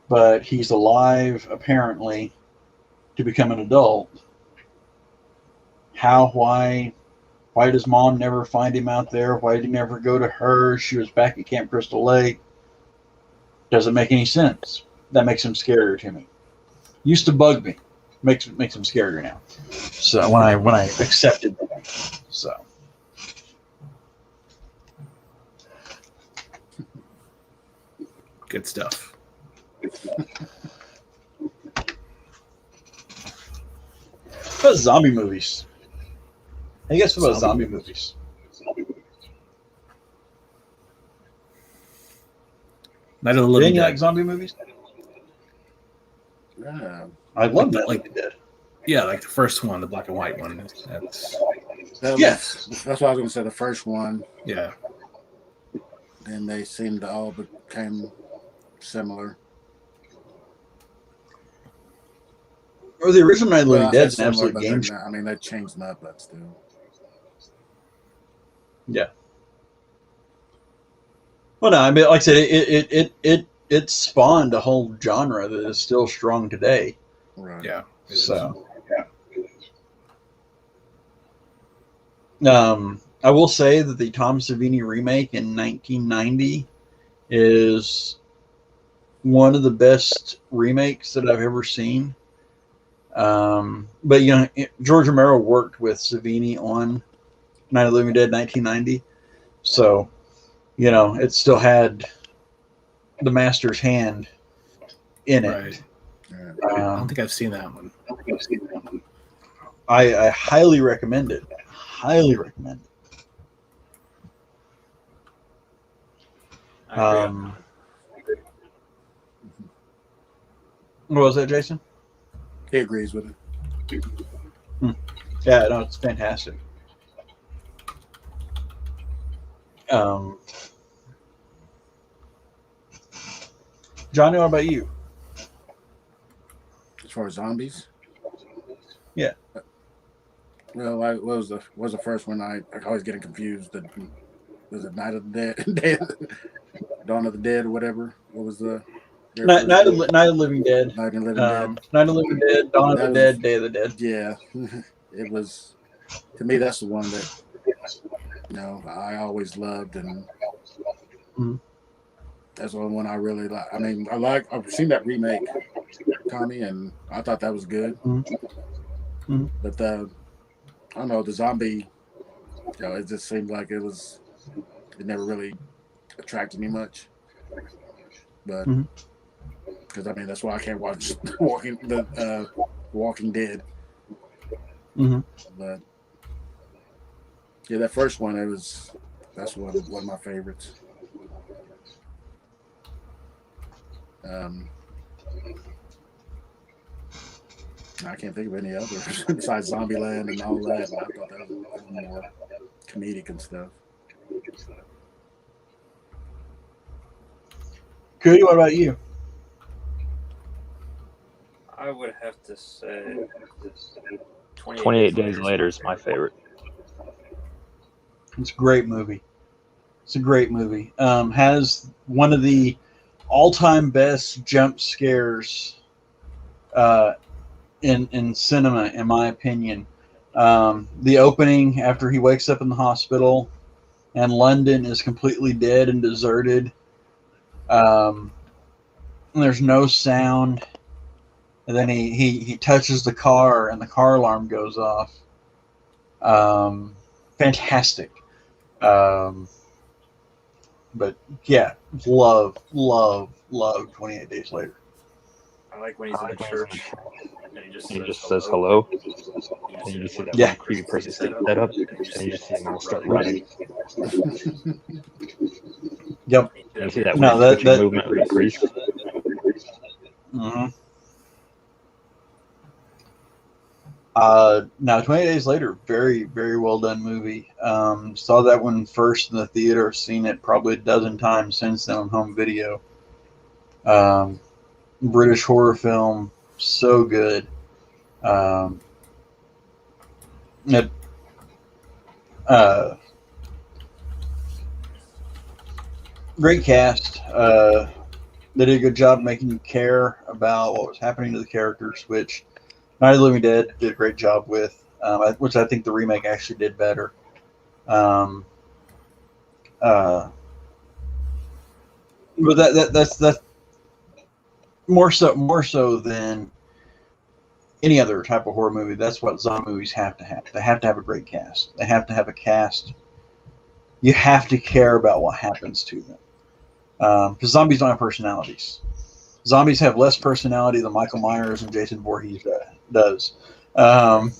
but he's alive apparently to become an adult. How? Why does mom never find him out there? Why did he never go to her? She was back at Camp Crystal Lake. Doesn't make any sense. That makes him scarier to me. Used to bug me. Makes him scarier now. So when I accepted that. So good stuff. What about zombie movies? I guess about zombie movies. Night of the Living Didn't you Dead. like zombie movies? Yeah. I love that. Like Dead. Yeah, like the first one, the black and white one. That's That's what I was going to say. The first one. yeah. Then they seemed to all became similar. Or the original Night of the Well, Living I Dead said is an similar, absolute but game they're not- I mean, they changed them up, but still. Yeah. Well, no, I mean, like I said, it spawned a whole genre that is still strong today. Right. Yeah. So, I will say that the Tom Savini remake in 1990 is one of the best remakes that I've ever seen. But you know, George Romero worked with Savini on Night of the Living Dead 1990, so you know it still had the master's hand in it. Right. Yeah. I don't think I've seen that one. I highly recommend it. Highly recommend it. I agree. What was that, Jason? He agrees with it. Yeah, no, it's fantastic. Johnny, what about you? As far as zombies, Yeah. well, what was the first one? I always getting confused. Was it Night of the Dead, Dawn of the Dead, or whatever? What was the Night of the Living Dead. Night of the Living Dead? Night of the Living Dead, Dawn of That the was- Dead, Day of the Dead. Yeah, it was. To me, that's the one that I always loved, and Mhm. that's the only one I really like. I mean, I've seen that remake, Tommy, and I thought that was good. Mhm. But I don't know, the zombie, it just seemed like it never really attracted me much. But Mhm. because I mean, that's why I can't watch Walking Dead. Mhm. But yeah, that first one, that's one of my favorites. I can't think of any others besides Zombieland and all that. But I thought that was more comedic and stuff. Cody, what about you? I would have to say 28 Days Later is my favorite. It's a great movie. It's a great movie. Has one of the all-time best jump scares in cinema, in my opinion. The opening after he wakes up in the hospital and London is completely dead and deserted. And there's no sound. And then he touches the car and the car alarm goes off. Fantastic. But yeah, love 28 Days Later. I like when he's in the church and He just says hello, and you just see that Yeah. one creepy person stick that up, and you just see them all start running. Yep. And you see that No, weird that- twitching movement of the priest. Mm-hmm. Now, 28 Days Later, very, very well done movie. Saw that one first in the theater, seen it probably a dozen times since then on home video. British horror film, so good. It, great cast. They did a good job making you care about what was happening to the characters, which Night of the Living Dead did a great job with, which I think the remake actually did better. But that's more so than any other type of horror movie. That's what zombie movies have to have. They have to have a great cast. They have to have a cast. You have to care about what happens to them, because zombies don't have personalities. Zombies have less personality than Michael Myers and Jason Voorhees does. And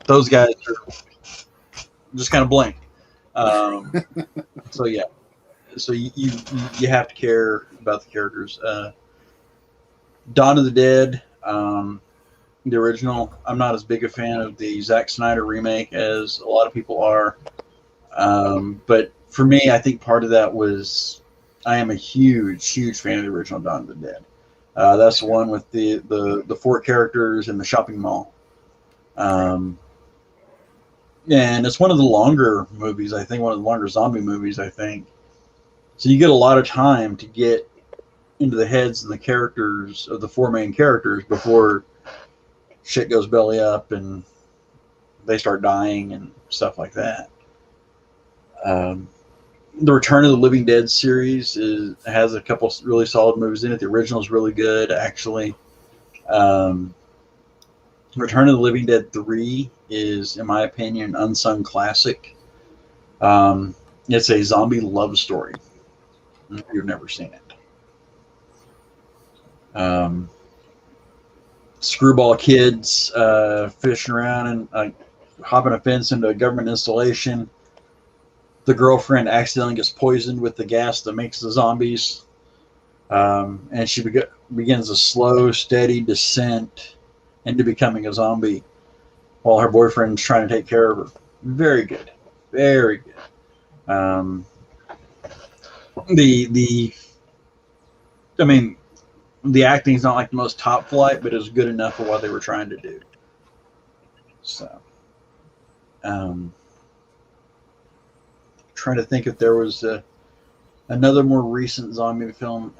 those guys are just kind of blank. So yeah, so you have to care about the characters. Dawn of the Dead, the original. I'm not as big a fan of the Zack Snyder remake as a lot of people are, but for me, I think part of that was I am a huge fan of the original Dawn of the Dead. That's the one with the 4 characters in the shopping mall. And it's one of the longer movies, I think, one of the longer zombie movies, I think. So you get a lot of time to get into the heads and the characters of the 4 main characters before shit goes belly up and they start dying and stuff like that. The Return of the Living Dead series has a couple really solid movies in it. The original is really good, actually. Return of the Living Dead 3 is, in my opinion, an unsung classic. It's a zombie love story. If you've never seen it. Screwball kids fishing around and hopping a fence into a government installation. The girlfriend accidentally gets poisoned with the gas that makes the zombies. And she begins a slow, steady descent into becoming a zombie while her boyfriend's trying to take care of her. Very good. Very good. The acting's not like the most top flight, but it was good enough for what they were trying to do. So, trying to think if there was another more recent zombie film.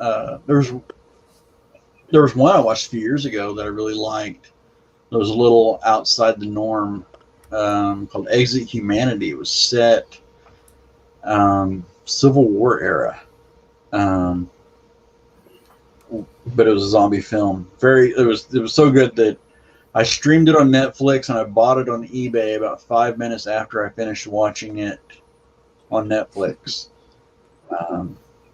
There was one I watched a few years ago that I really liked. It was a little outside the norm, called Exit Humanity. It was set Civil War era, but it was a zombie film. It was so good that I streamed it on Netflix and I bought it on eBay about 5 minutes after I finished watching it on Netflix.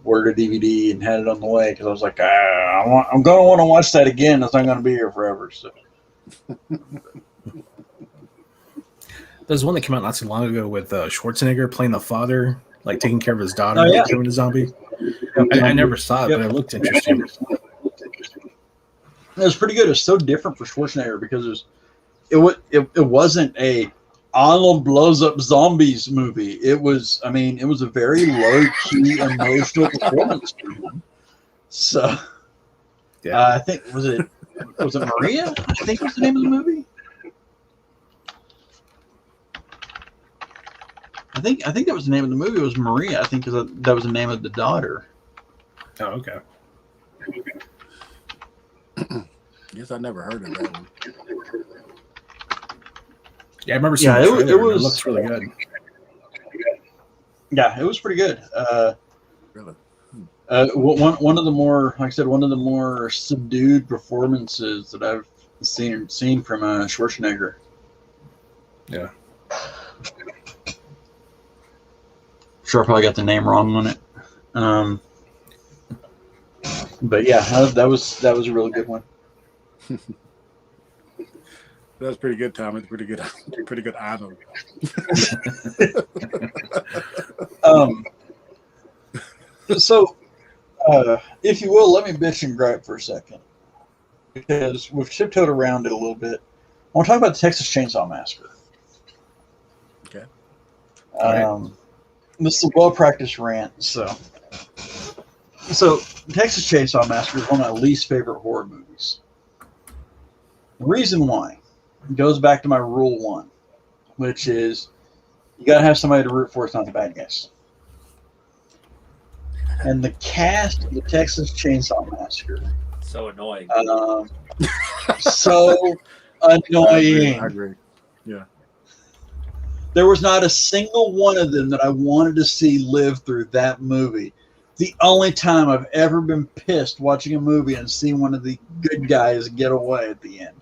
Ordered a DVD and had it on the way because I was like, I'm going to want to watch that again. It's not going to be here forever. So. There's one that came out not too long ago with Schwarzenegger playing the father, like taking care of his daughter and becoming a zombie. I never saw it, but it looked interesting. It was pretty good. It was so different for Schwarzenegger because it wasn't a Arnold blows up zombies movie. It was a very low key emotional performance for him. So, I think was it Maria? I think was the name of the movie. I think that was the name of the movie. It was Maria. I think that was the name of the daughter. Oh, okay. Guess I never heard of that one. Yeah, I remember seeing the trailer. It looks really good. Yeah, it was pretty good. Really? One of the more, like I said, one of the more subdued performances that I've seen from Schwarzenegger. Yeah. Sure, I probably got the name wrong on it. But yeah, that was a really good one. That was pretty good, Tom. It's pretty good Arnold. So, if you will, let me bitch and gripe for a second, because we've tiptoed around it a little bit. I want to talk about the Texas Chainsaw Massacre. Okay. This is a well-practiced rant. So Texas Chainsaw Massacre is one of my least favorite horror movies. The reason why goes back to my rule 1, which is you got to have somebody to root for. It's not the bad guys. And the cast of the Texas Chainsaw Massacre. So annoying. So annoying. I agree. Yeah. There was not a single one of them that I wanted to see live through that movie. The only time I've ever been pissed watching a movie and seeing one of the good guys get away at the end.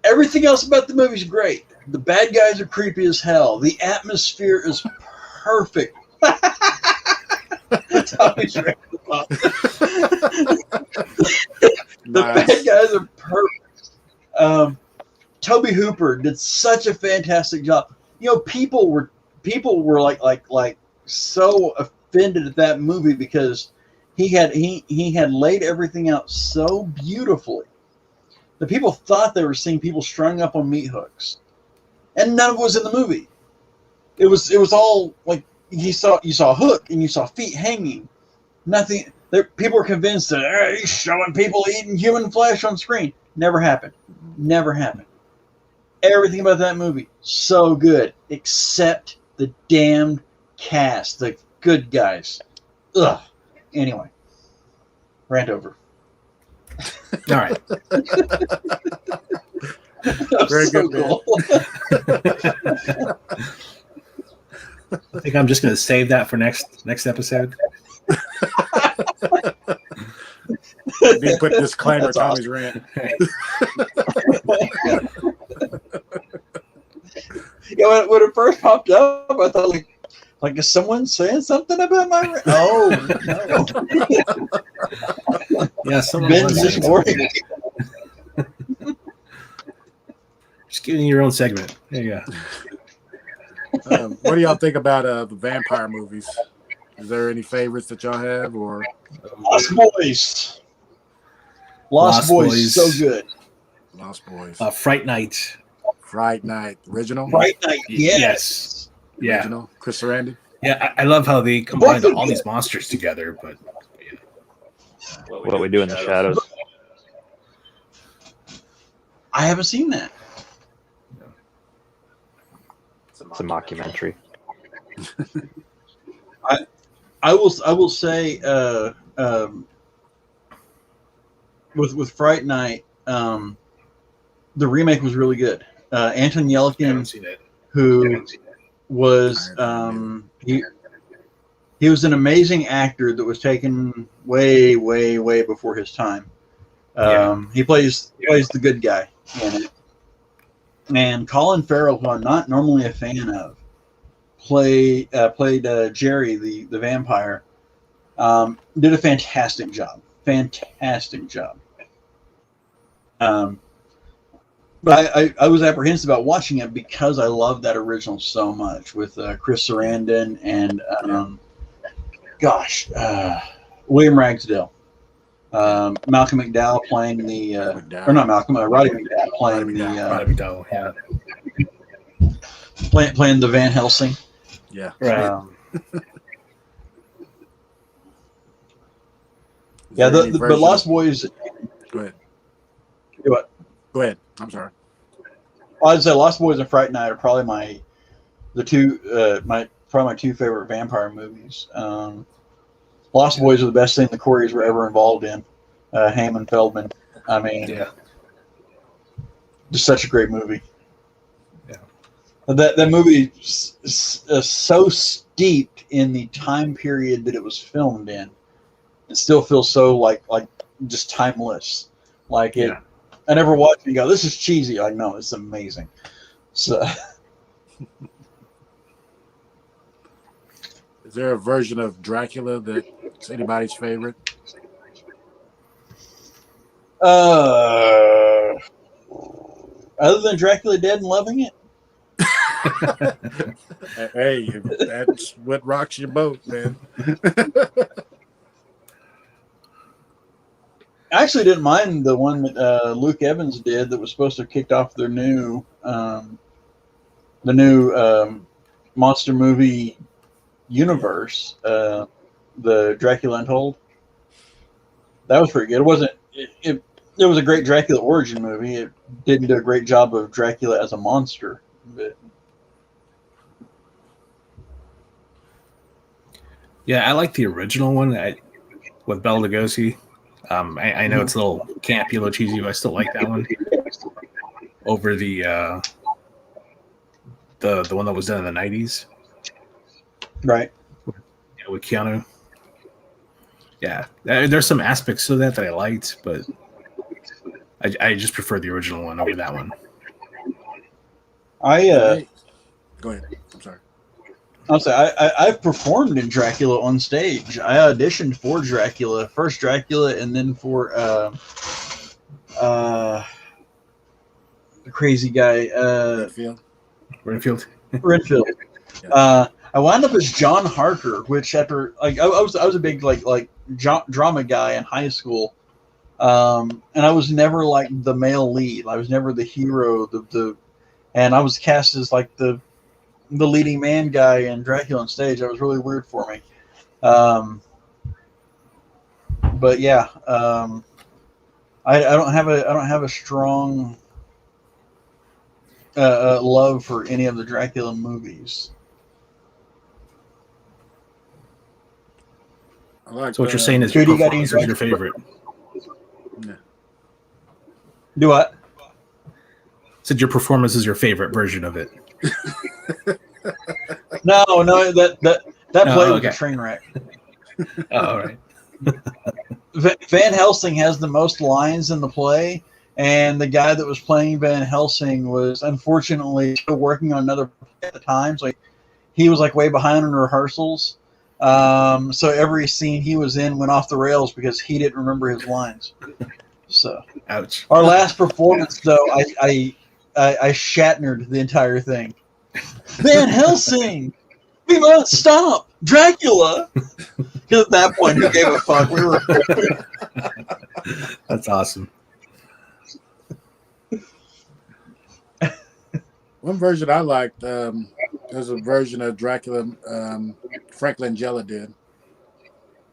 Everything else about the movie is great. The bad guys are creepy as hell. The atmosphere is perfect. The bad guys are perfect. Toby Hooper did such a fantastic job. You know, people were like so offended at that movie because he had laid everything out so beautifully that people thought they were seeing people strung up on meat hooks, and none of it was in the movie. It was all like you saw a hook and you saw feet hanging. Nothing. People were convinced that he's showing people eating human flesh on screen. Never happened. Never happened. Everything about that movie so good, except the damned cast, the good guys. Ugh. Anyway, rant over. All right. Very good, man. I think I'm just going to save that for next episode. They put disclaimer, Tommy's rant. Yeah, when it first popped up, I thought like is someone saying something about my rant? Oh no. Yeah, someone Ben was this saying morning. something. Just giving you your own segment. There you go. What do y'all think about the vampire movies? Is there any favorites that y'all have, or Lost Boys? Lost Boys, so good. Lost Boys? Fright Night. Fright Night original. Fright Night, yes. Yeah. Original. Chris Sarandon. Yeah, I love how they combined all these monsters together, but What we do in the shadows. I haven't seen that. It's a mockumentary. I will say with Fright Night, the remake was really good. Anton I haven't Yelkin, seen it. who was he was an amazing actor that was taken way before his time. He plays the good guy in it. And Colin Farrell, who I'm not normally a fan of, played Jerry, the vampire. Did a fantastic job. But I was apprehensive about watching it because I love that original so much with Chris Sarandon and William Ragsdale. Malcolm McDowell playing the or not Malcolm, Roddy McDowell playing Roddy McDowell, yeah. Playing the Van Helsing. Yeah. Right. Yeah, the Lost Boys. Go ahead. Do what? Go ahead. I'm sorry. I'd say Lost Boys and Fright Night are probably my two favorite vampire movies. Lost Boys are the best thing the Coreys were ever involved in. Hammond Feldman. I mean, Yeah. just such a great movie. Yeah. That movie is so steeped in the time period that it was filmed in. It still feels so like just timeless. Like it. Yeah. I never watched it and go, this is cheesy. Like, no, it's amazing. So Is there a version of Dracula that's anybody's favorite? other than Dracula Dead and loving it? Hey, that's what rocks your boat, man. I actually didn't mind the one that Luke Evans did that was supposed to have kicked off their new monster movie universe, the Dracula Untold. That was pretty good. It wasn't. It was a great Dracula origin movie. It didn't do a great job of Dracula as a monster. But Yeah, I like the original one with Bela Lugosi. I know it's a little campy, a little cheesy, but I still like that one over the one that was done in the 90s. right. Yeah, with Keanu. Yeah, there's some aspects to that I liked, but I just prefer the original one over that one. Go ahead. I'm sorry. I'll say I've performed in Dracula on stage. I auditioned for Dracula, first Dracula, and then for the crazy guy Renfield. Renfield. I wound up as John Harker, which after I was a big like drama guy in high school, and I was never like the male lead. I was never the hero. And I was cast as like the the leading man guy in Dracula on stage. That was really weird for me. But yeah, I don't have a strong love for any of the Dracula movies. I like. So what you're saying is your Judy, got performance any is your favorite. Yeah. Do what? Said your performance is your favorite version of it. No, that play was okay. a train wreck. Oh, all right. Van Helsing has the most lines in the play, and the guy that was playing Van Helsing was unfortunately still working on another play at the time. So he was like way behind in rehearsals. So every scene he was in went off the rails because he didn't remember his lines. So, ouch. Our last performance, though, I Shatnered the entire thing. Van Helsing, we must stop Dracula. Because at that point, who gave a fuck? We were. That's awesome. One version I liked, there's a version of Dracula Frank Langella did.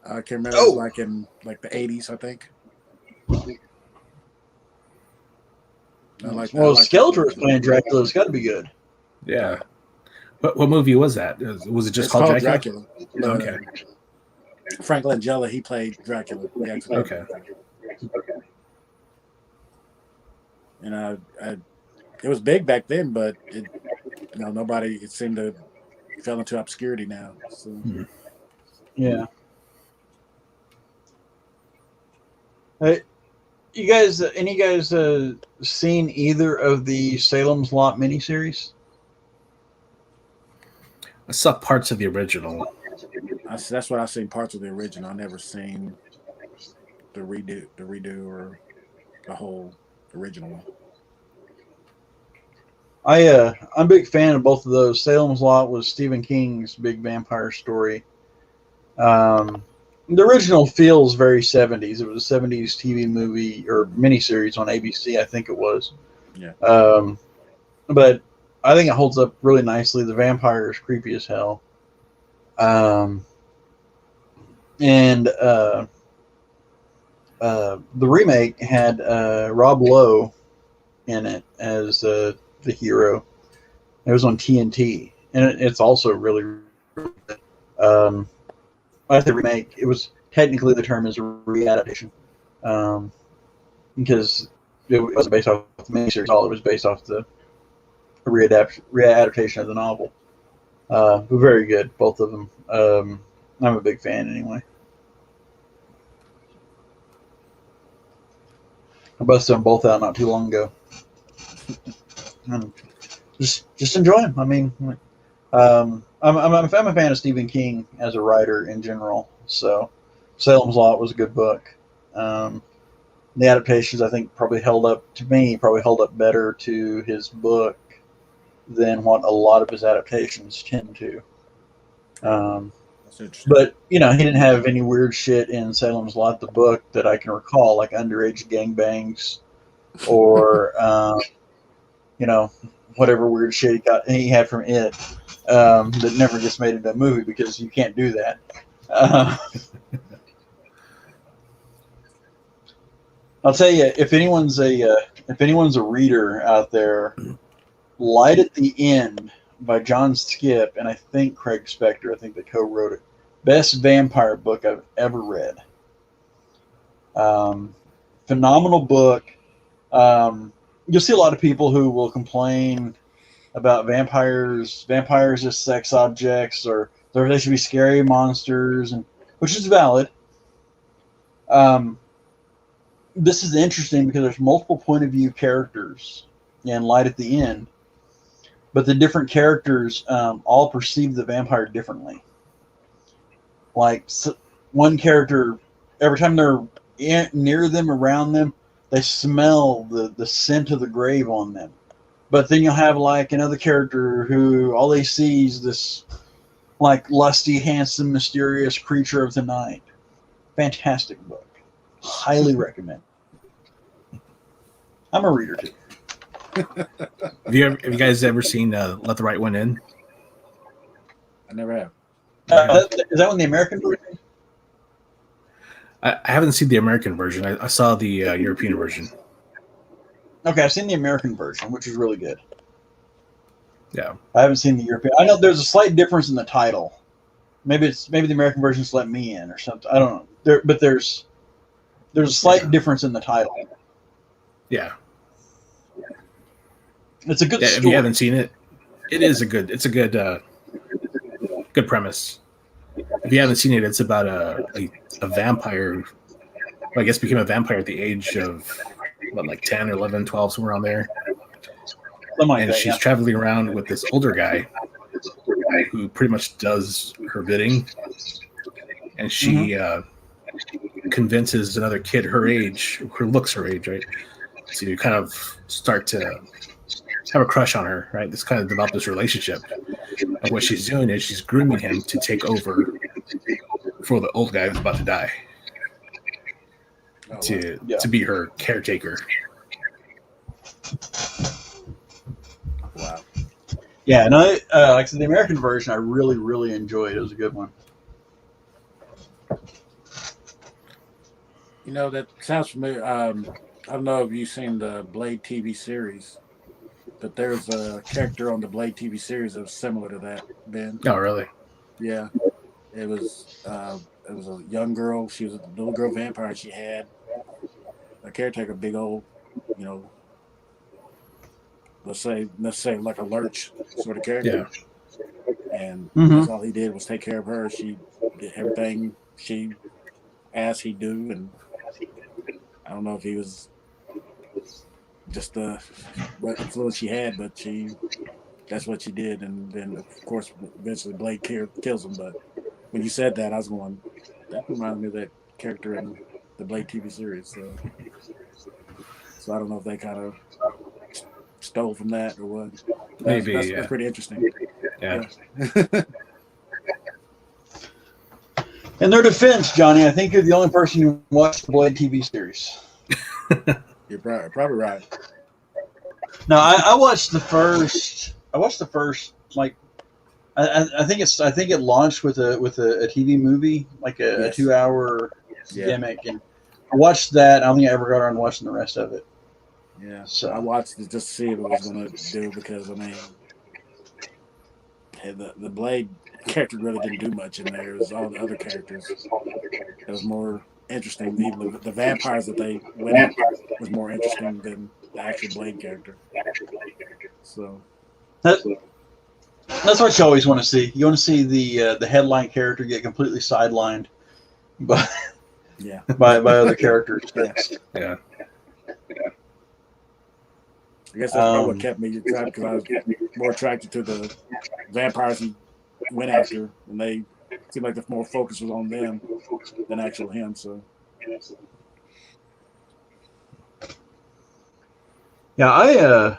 I can't remember. It was like in like the 80s, I think. Skeletor was playing Dracula. It's got to be good. Yeah. What movie was that? Was it just called Dracula? Okay. Frank Langella, he played Dracula. Okay. And it was big back then, but nobody. It seemed to fell into obscurity now. So. Yeah. You guys, any guys seen either of the Salem's Lot miniseries? I saw parts of the original. That's what I've seen, parts of the original. I've never seen the redo or the whole original one. I'm a big fan of both of those. Salem's Lot was Stephen King's big vampire story. The original feels very 70s. It was a 70s TV movie or miniseries on ABC, I think it was. Yeah. But I think it holds up really nicely. The vampire is creepy as hell. And the remake had Rob Lowe in it as the hero. It was on TNT, and it's also really good. I the remake. It was technically the term is a readaptation, because it wasn't based off the miniseries. All it was based off the readaptation of the novel. But very good, both of them. I'm a big fan anyway. I busted them both out not too long ago. And just enjoy them. I mean, I'm a fan of Stephen King as a writer in general. So Salem's Lot was a good book. The adaptations, I think, probably held up better to his book than what a lot of his adaptations tend to. That's interesting. But he didn't have any weird shit in Salem's Lot, the book, that I can recall, like underage gangbangs or whatever weird shit he had from it that never gets made into a movie because you can't do that. I'll tell you, if anyone's a reader out there, Light at the End by John Skip and I think Craig Spector, I think they co-wrote it. Best vampire book I've ever read. Phenomenal book. You'll see a lot of people who will complain about vampires as sex objects, or they should be scary monsters, and which is valid. This is interesting because there's multiple point of view characters in Light at the End, but the different characters all perceive the vampire differently. Like one character, every time they're near them, around them, they smell the scent of the grave on them. But then you'll have like another character who all they see is this like lusty, handsome, mysterious creature of the night. Fantastic book. Highly recommend. I'm a reader too. Have you guys ever seen Let the Right One In? I never have. Is that one the American version? I haven't seen the American version. I saw the European version. Okay, I've seen the American version, which is really good. Yeah. I haven't seen the European. I know there's a slight difference in the title. Maybe the American version's Let Me In or something. I don't know. There's a slight difference in the title. Yeah. It's a good story. If you haven't seen it, it's a good good premise. If you haven't seen it, it's about a vampire who, I guess, became a vampire at the age of like 10 or 11, 12, somewhere around there. And she's traveling around with this older guy who pretty much does her bidding. And she convinces another kid her age, who looks her age, right, to kind of start to have a crush on her, right? This kind of develop this relationship. And what she's doing is she's grooming him to take over for the old guy who's about to die. To be her caretaker. Wow. Yeah, no, like I said, the American version I really, really enjoyed. It was a good one. You know, that sounds familiar. I don't know if you've seen the Blade TV series, but there's a character on the Blade TV series that was similar to that, Ben. Oh, really? Yeah. It was a young girl. She was a little girl vampire. She had a caretaker, big old, you know, let's say like a lurch sort of character. Yeah. And that's all he did was take care of her. She did everything she asked he'd do, and I don't know if he was just what influence she had, but that's what she did. And then of course eventually Blade kills him. But when you said that, I was going, that reminds me of that character in the Blade TV series. So I don't know if they kind of stole from that or what. Maybe that's pretty interesting. Yeah. In their defense, Johnny, I think you're the only person who watched the Blade TV series. You're probably right. No, I watched the first. Like, I think it launched with a TV movie, like a 2-hour gimmick, and I watched that. I don't think I ever got around to watching the rest of it. Yeah, so I watched it just to see what it was going to do, because I mean, the Blade character really didn't do much in there. It was all the other characters that was more interesting. Even the vampires that they went after was more interesting than the actual Blade character. So that's what you always want to see. You want to see the headline character get completely sidelined by other characters. Yeah. I guess that's probably what kept me attracted, because I was more attracted to the vampires he went after, and they seemed like the more focus was on them than actual him. So, yeah,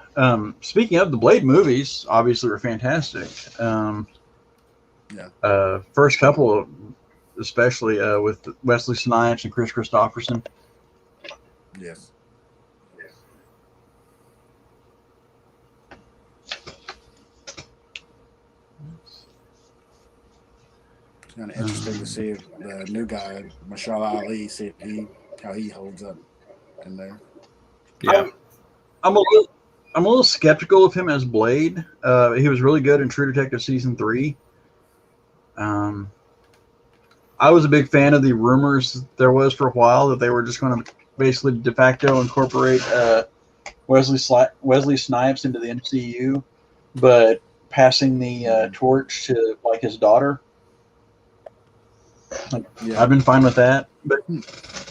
speaking of the Blade movies, obviously were fantastic. First couple, especially with Wesley Snipes and Chris Christopherson. Yes. It's kind of interesting to see if the new guy, Marshall Ali, see if how he holds up in there. Yeah. I'm a little skeptical of him as Blade. He was really good in True Detective season 3. I was a big fan of the rumors there was for a while that they were just going to basically de facto incorporate Wesley Snipes into the MCU, but passing the torch to like his daughter. I've been fine with that, but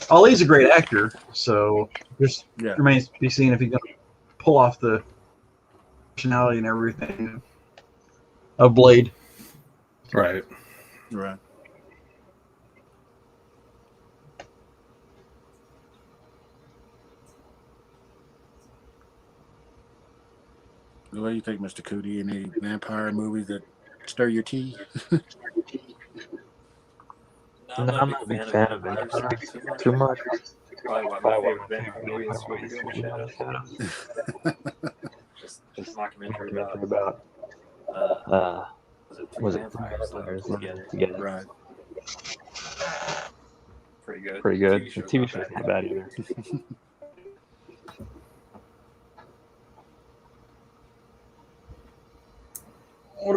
Ali's a great actor, so just remains to be seen if he's going to pull off the personality and everything of Blade. Right. What do you think, Mr. Cootie? Any vampire movies that stir your tea? No, I'm not a big fan of vampires too much. Probably my favorite vampire movie is What We Do in the Shadows. Just a documentary about was it was it vampires together? Right. Pretty good. The TV show's not bad either. What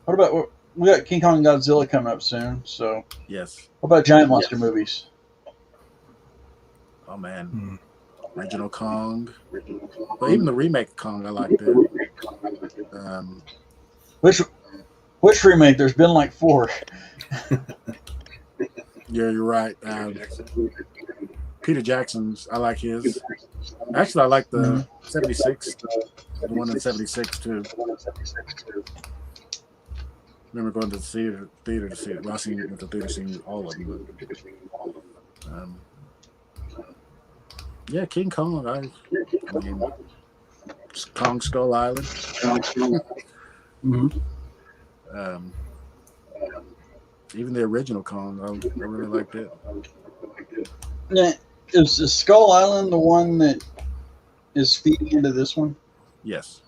about we got King Kong and Godzilla coming up soon, so Yes. what about giant monster movies? Oh man. Original Kong. Well, even the remake of Kong, I liked it. Which remake? There's been like 4. Yeah, you're right. Peter Jackson's, I like his. Actually, I like the 76, the one in 76 too. Remember going to the theater to see it. Well, I seen it at the theater, seen all of them. But, yeah, King Kong. I mean, Kong Skull Island. Even the original Kong, I really liked it. Yeah, is Skull Island the one that is feeding into this one? Yes.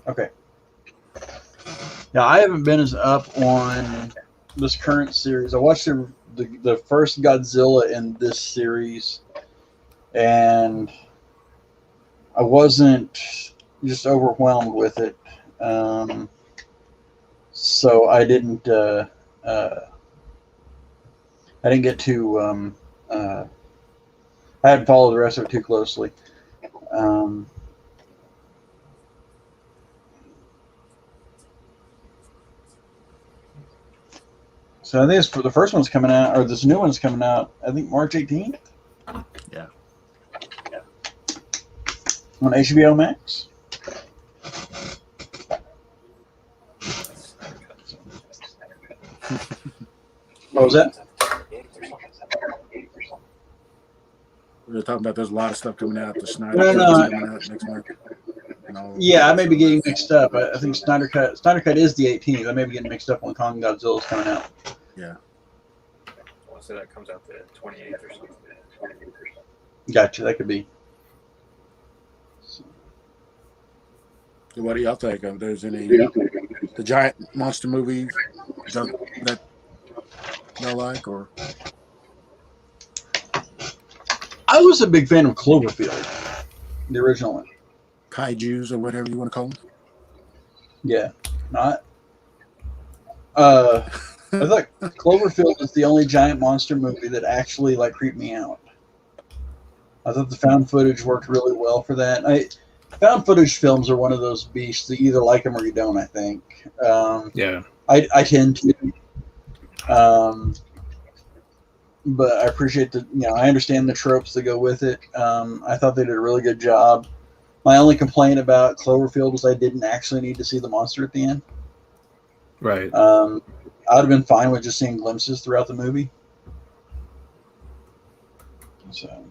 Okay. Yeah, I haven't been as up on this current series. I watched the first Godzilla in this series, and I wasn't just overwhelmed with it. So I didn't get to I hadn't followed the rest of it too closely. So I think it's for the first one's coming out, or this new one's coming out, I think March 18th. Yeah. On HBO Max. What was that? We were talking about there's a lot of stuff coming out. The Snyder No, Cut coming out next month. Yeah, I may be getting mixed up. I think Snyder Cut is the 18th. I may be getting mixed up when Kong Godzilla is coming out. Yeah. I want to say that comes out the 28th or something. Gotcha. That could be. So what do y'all think of? There's any the giant monster movie that y'all like, or? I was a big fan of Cloverfield, the original one. Kaijus or whatever you want to call them. Yeah, not. I thought Cloverfield was the only giant monster movie that actually creeped me out. I thought the found footage worked really well for that. Found footage films are one of those beasts that you either like them or you don't. I think. Yeah. I tend to. But I appreciate I understand the tropes that go with it. I thought they did a really good job. My only complaint about Cloverfield was I didn't actually need to see the monster at the end. Right. I would have been fine with just seeing glimpses throughout the movie. So,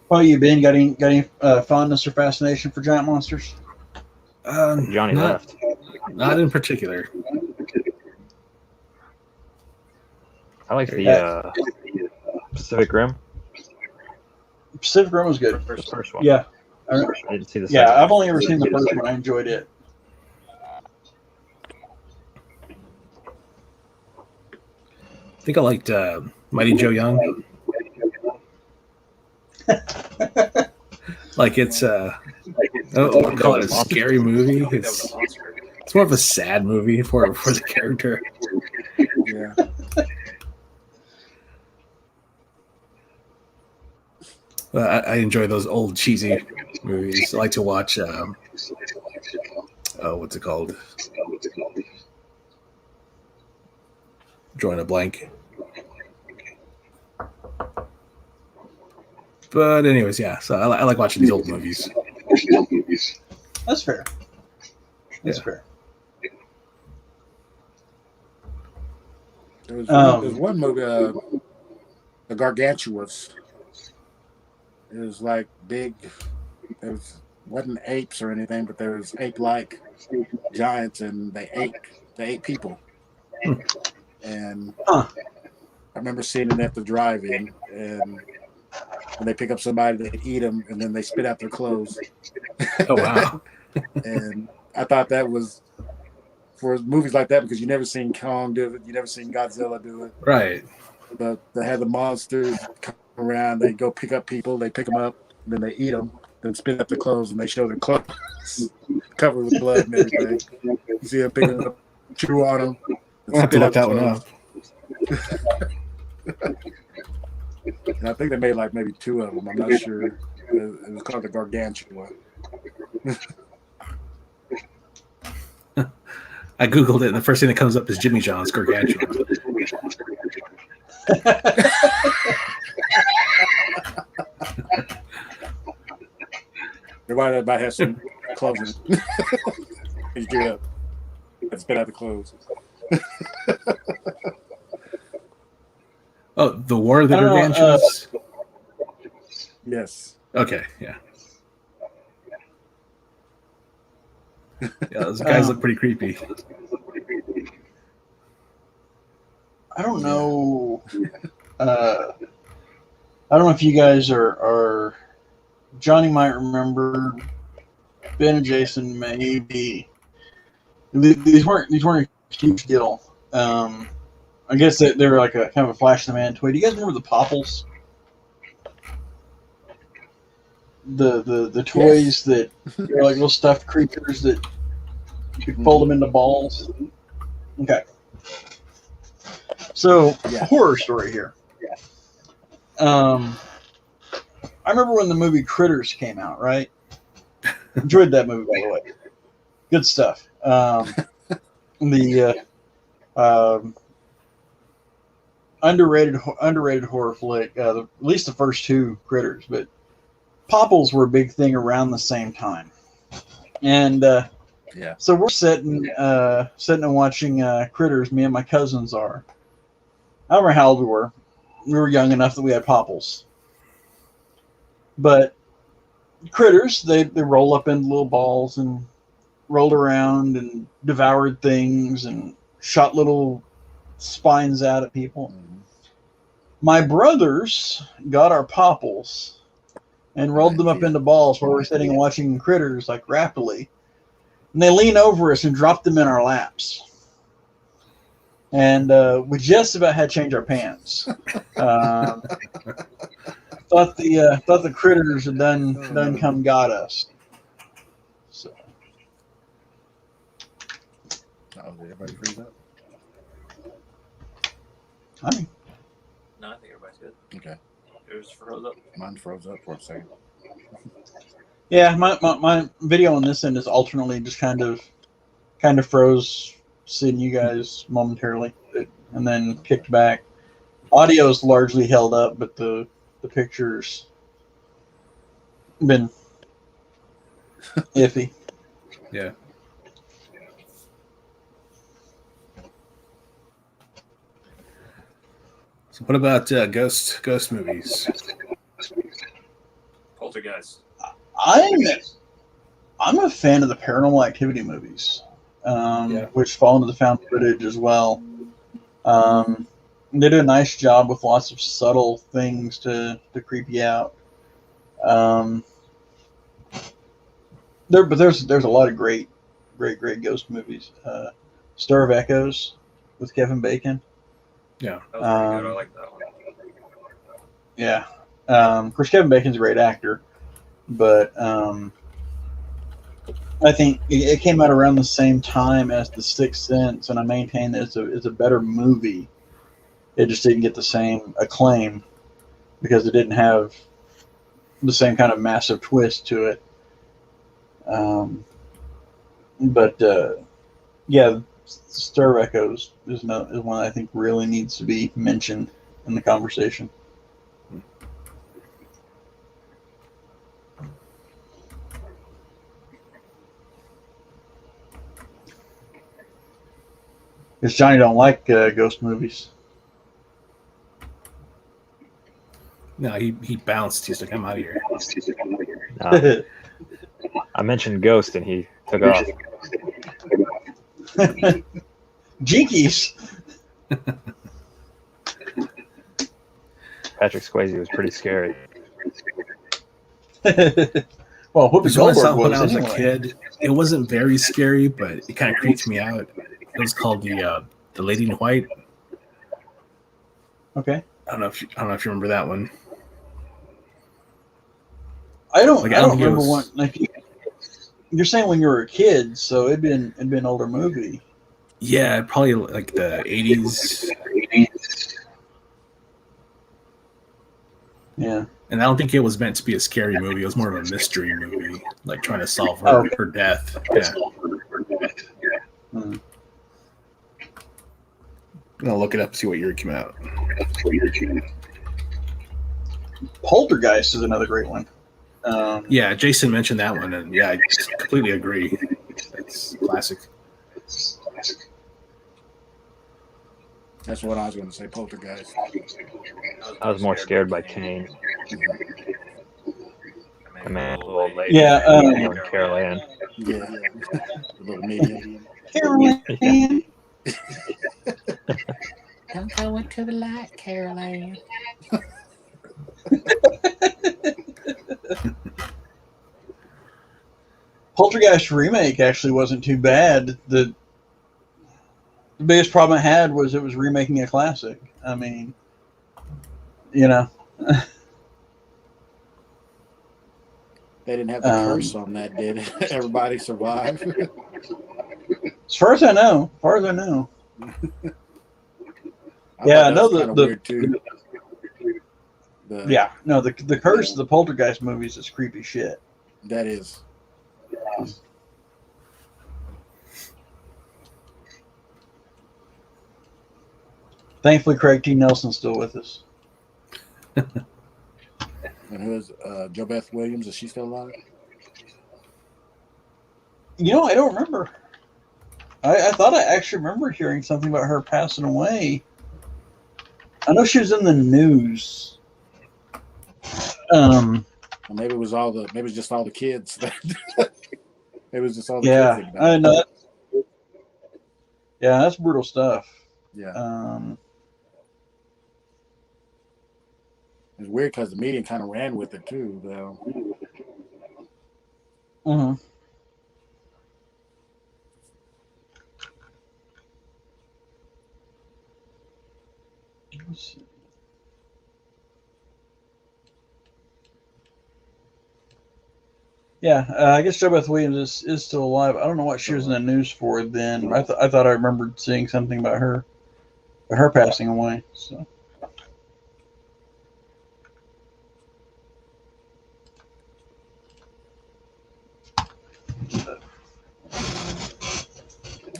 well, you Ben got any fondness or fascination for giant monsters? Johnnie left. Not in particular. I like the Pacific Rim. Pacific Rim was good. The first one. Yeah. I didn't see the second Yeah, one. I've only ever seen the first one. I enjoyed it. I think I liked Mighty Joe Young. It's I wouldn't call it a scary movie. It's more of a sad movie for the character. Yeah. I enjoy those old cheesy movies. I like to watch. What's it called? Drawing a blank. But anyways, yeah. So I like watching these old movies. That's fair. That's fair. There's one movie, The Gargantuous. It was big. It wasn't apes or anything, but there was ape-like giants, and they ate people. And I remember seeing it at the drive-in, and when they pick up somebody, they eat them, and then they spit out their clothes. Oh wow. And I thought that was for movies like that, because you never seen Kong do it, you never seen Godzilla do it. Right. But they had the monsters come around, they go pick up people, they pick them up, then they eat them, then spit out their clothes, and they show their clothes covered with blood and everything. You see them picking up, chew on them. I'll have to look that one up. And I think they made like maybe 2 of them. I'm not sure. It was called the Gargantua. I googled it, and the first thing that comes up is Jimmy John's Gargantua. Everybody might have some clothes in it. You give it up. And spit out the clothes. Oh, the War of the Gargantuas? Yes. Okay, yeah. Yeah, those guys look pretty creepy. I don't know. I don't know if you guys are. Johnnie might remember. Ben and Jason maybe. These weren't a huge deal. I guess they were like a kind of a flash in the pan toy. Do you guys remember the Popples? The toys that were like little stuffed creatures that you could fold them into balls. Okay. So, horror story here. I remember when the movie Critters came out, right? Enjoyed that movie, by the way. Good stuff. Underrated horror flick. At least the first 2 Critters, but Popples were a big thing around the same time, and so we're sitting and watching Critters. Me and my cousins are. I don't remember how old we were. We were young enough that we had Popples, but Critters they roll up into little balls and rolled around and devoured things and shot little spines out at people. My brothers got our Popples and rolled them up into balls while we're sitting and watching Critters like rapidly. And they leaned over us and dropped them in our laps. And we just about had to change our pants. Thought the Critters had done come got us. So. Oh, did everybody freeze up? Hi. No, I think everybody's good. Okay. Yours froze up. Mine froze up for a second. Yeah, my video on this end is alternately just kind of froze, seeing you guys momentarily, and then kicked back. Audio's largely held up, but the pictures been iffy. Yeah. So what about ghost movies? Poltergeist. I'm a fan of the Paranormal Activity movies, which fall into the found footage as well. They do a nice job with lots of subtle things to creep you out. There's a lot of great ghost movies. Stir of Echoes with Kevin Bacon. Yeah. That was pretty good. I like that one. Yeah. Of course, Kevin Bacon's a great actor, but I think it came out around the same time as The Sixth Sense, and I maintain that it's a better movie. It just didn't get the same acclaim because it didn't have the same kind of massive twist to it. Yeah, Stir Echoes is one I think really needs to be mentioned in the conversation. Because Johnny don't like ghost movies. No, he bounced. He's like, I'm out of here. No. I mentioned Ghost and he took off. Jinkies. Patrick Swayze was pretty scary. Well, Whoopi There's one I Goldberg saw when was I was anyway. a kid. It wasn't very scary, but it kind of creeped me out. It was called the Lady in White. Okay. I don't know if you remember that one. I don't Like, I don't think it remember was- one. Like, you're saying when you were a kid, so it'd been an older movie. Yeah, probably like the 80s. Yeah. And I don't think it was meant to be a scary movie. It was more of a mystery movie, like trying to solve her death. Yeah. Hmm. I'm gonna look it up, see what year it came out. Poltergeist is another great one. Yeah, Jason mentioned that one, and yeah, I completely agree. It's classic. That's what I was going to say. Poltergeist. I was more scared by Kane. The man, little old lady. Yeah, Young Carol Ann. Yeah. The little medium. Carol Ann. Don't go into the light, Carol Ann. Poltergeist remake actually wasn't too bad. The biggest problem it had was it was remaking a classic. I mean, you know. They didn't have the curse on that, did it? Everybody survived. As far as I know. Yeah, I know the weird too. The curse of the Poltergeist movies is creepy shit. That is. Thankfully, Craig T. Nelson's still with us. And who is Jo Beth Williams? Is she still alive? You know, I don't remember. I thought I actually remember hearing something about her passing away. I know she was in the news. Or maybe it was just all the kids. It was just all the kids. I know. Yeah, that's brutal stuff. Yeah. It's weird because the media kind of ran with it too, though. Mm-hmm. Yeah, I guess Jo Beth Williams is still alive. I don't know what she was in the news for then. I thought I remembered seeing something about her passing away. So.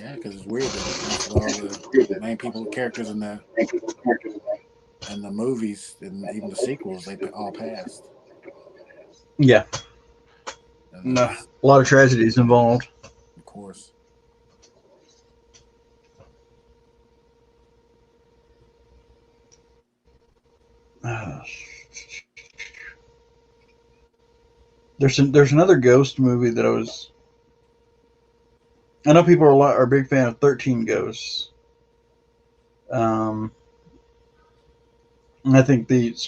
Yeah, because it's weird that all the main characters in the movies and even the sequels, they all passed. Yeah. No, a lot of tragedies involved. Of course. There's another ghost movie that I know people are a big fan of 13 Ghosts. And I think it's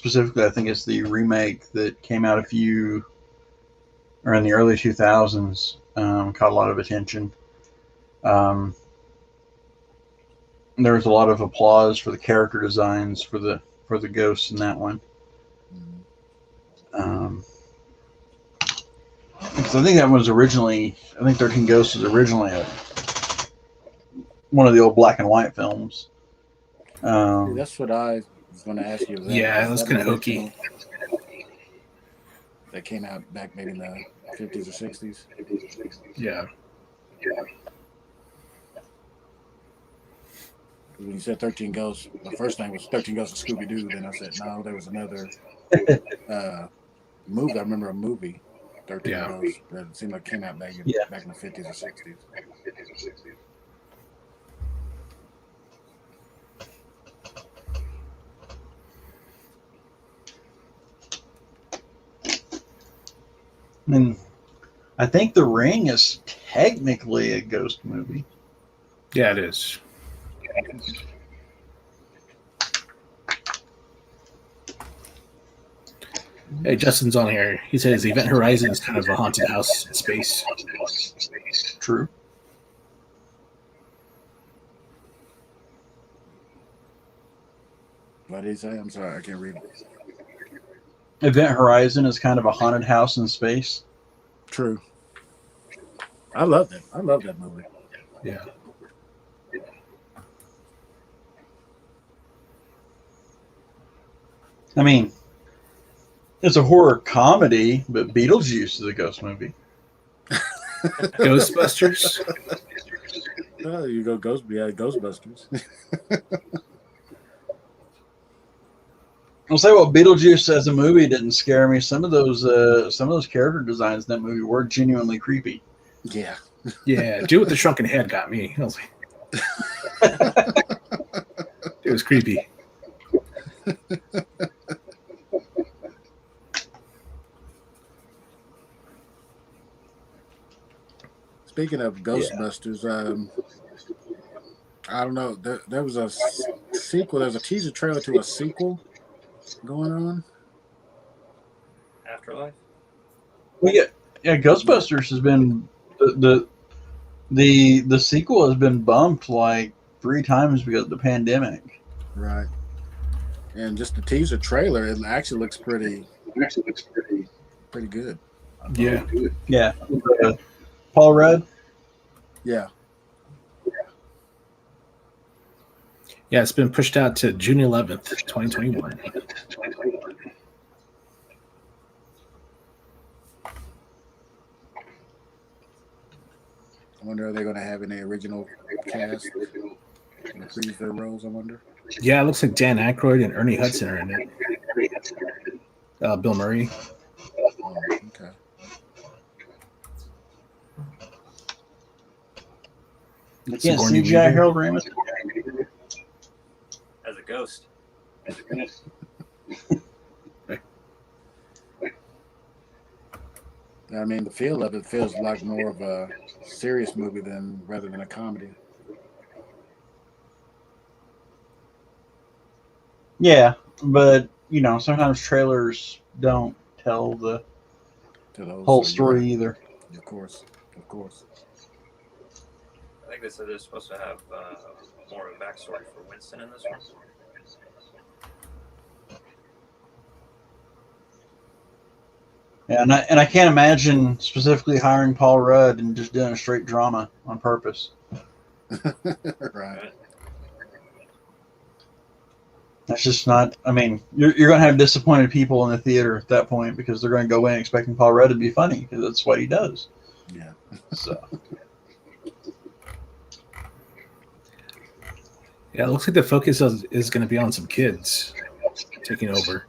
the remake that came out in the early 2000s. Caught a lot of attention. There was a lot of applause for the character designs for the ghosts in that one. Because I think that was originally, 13 Ghosts was originally one of the old black and white films. That's what I was going to ask you. Yeah, it was kind of hokey. That came out back maybe in the 50s or 60s. Yeah. When you said 13 Ghosts, the first thing was 13 Ghosts of Scooby-Doo. Then I said, no, there was another movie. I remember a movie, 13 Ghosts, that seemed like came out back in the 50s or 60s. And I think The Ring is technically a ghost movie. Yeah, it is. Hey, Justin's on here. He says Event Horizon is kind of a haunted house in space. True. What did he say? I'm sorry, I can't read it. Event Horizon is kind of a haunted house in space. True. I love that. I love that movie. Yeah. I mean, it's a horror comedy, but Beetlejuice is a ghost movie. Ghostbusters. Oh, you go Ghostbusters. I'll say what Beetlejuice as a movie didn't scare me. Some of those character designs in that movie were genuinely creepy. Yeah. Yeah, Dude with the Shrunken Head got me. I was like, it was creepy. Speaking of Ghostbusters, I don't know. There was a sequel. There's a teaser trailer to a sequel going on. Afterlife. Well, yeah. Ghostbusters has been the sequel has been bumped like 3 times because of the pandemic. Right. And just the teaser trailer, it actually looks pretty good. Yeah. Yeah. Paul Rudd. Yeah. Yeah, it's been pushed out to June 11th, 2021. I wonder, are they going to have any original cast increase their roles? I wonder. Yeah, it looks like Dan Aykroyd and Ernie Hudson are in it. Bill Murray. Oh, okay. You can't CGI Harold Ramis As a ghost. I mean, the feel of it feels like more of a serious movie rather than a comedy. Yeah, but sometimes trailers don't tell the whole story either. Of course. I think they said they're supposed to have more of a backstory for Winston in this one. Yeah, and I can't imagine specifically hiring Paul Rudd and just doing a straight drama on purpose. Right. That's just not. I mean, you're going to have disappointed people in the theater at that point because they're going to go in expecting Paul Rudd to be funny because that's what he does. Yeah. So. Yeah, it looks like the focus is going to be on some kids taking over.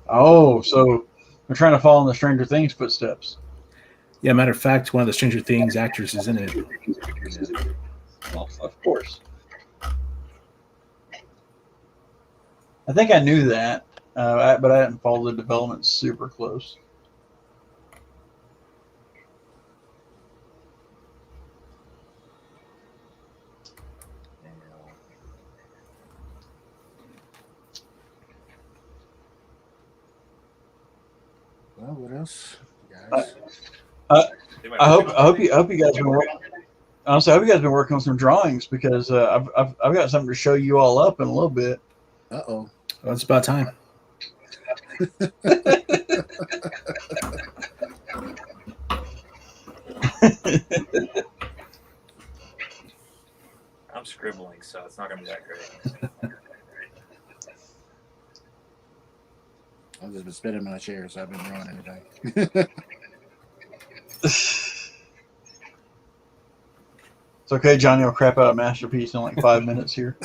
Oh, so they're trying to follow in the Stranger Things footsteps. Yeah, matter of fact, one of the Stranger Things actors is in it. Well, of course. I think I knew that, but I didn't follow the development super close. Well, what else, guys? I hope you guys been working. Honestly, I hope you guys been working on some drawings because I've got something to show you all up in a little bit. Uh-oh. Well, it's about time. I'm scribbling, so it's not going to be that great. I've just been spinning my chair, so I've been drawing everything. It's okay, Johnny will crap out a masterpiece in like 5 minutes here.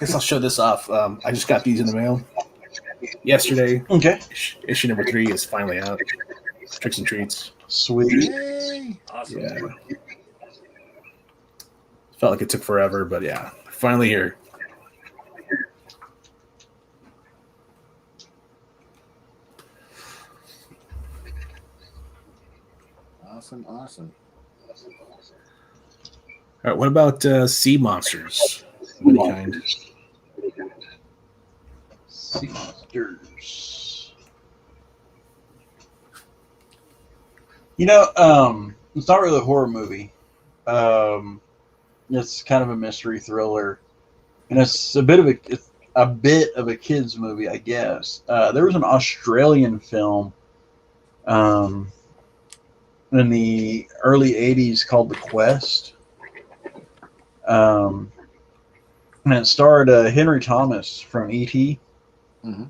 Guess I'll show this off. I just got these in the mail yesterday. Okay. Issue number 3 is finally out. Tricks and Treats. Sweet. Yay! Awesome. Yeah. Felt like it took forever, but yeah, finally here. Awesome. All right, what about sea monsters of any kind? Sea monsters. It's not really a horror movie. It's kind of a mystery thriller, and it's a bit of a kids movie, I guess. There was an Australian film in the early '80s called The Quest, and it starred Henry Thomas from E.T. Mm-hmm.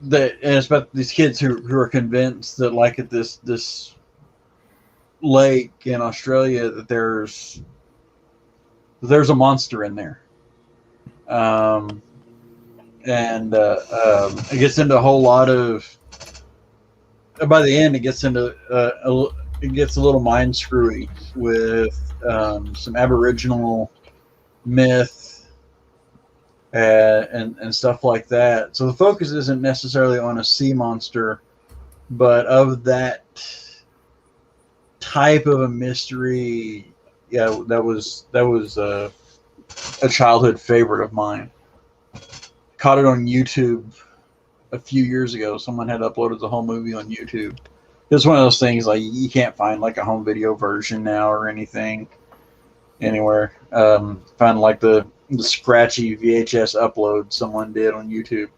It's about these kids who are convinced that, like, at this lake in Australia, that there's a monster in there, and it gets into a whole lot of. By the end, it gets into it gets a little mind screwy with some Aboriginal myth and stuff like that. So the focus isn't necessarily on a sea monster, but of that type of a mystery. Yeah, that was a childhood favorite of mine. Caught it on YouTube a few years ago. Someone had uploaded the whole movie on YouTube. It's one of those things, like, you can't find like a home video version now or anything anywhere. Find like the scratchy VHS upload someone did on YouTube.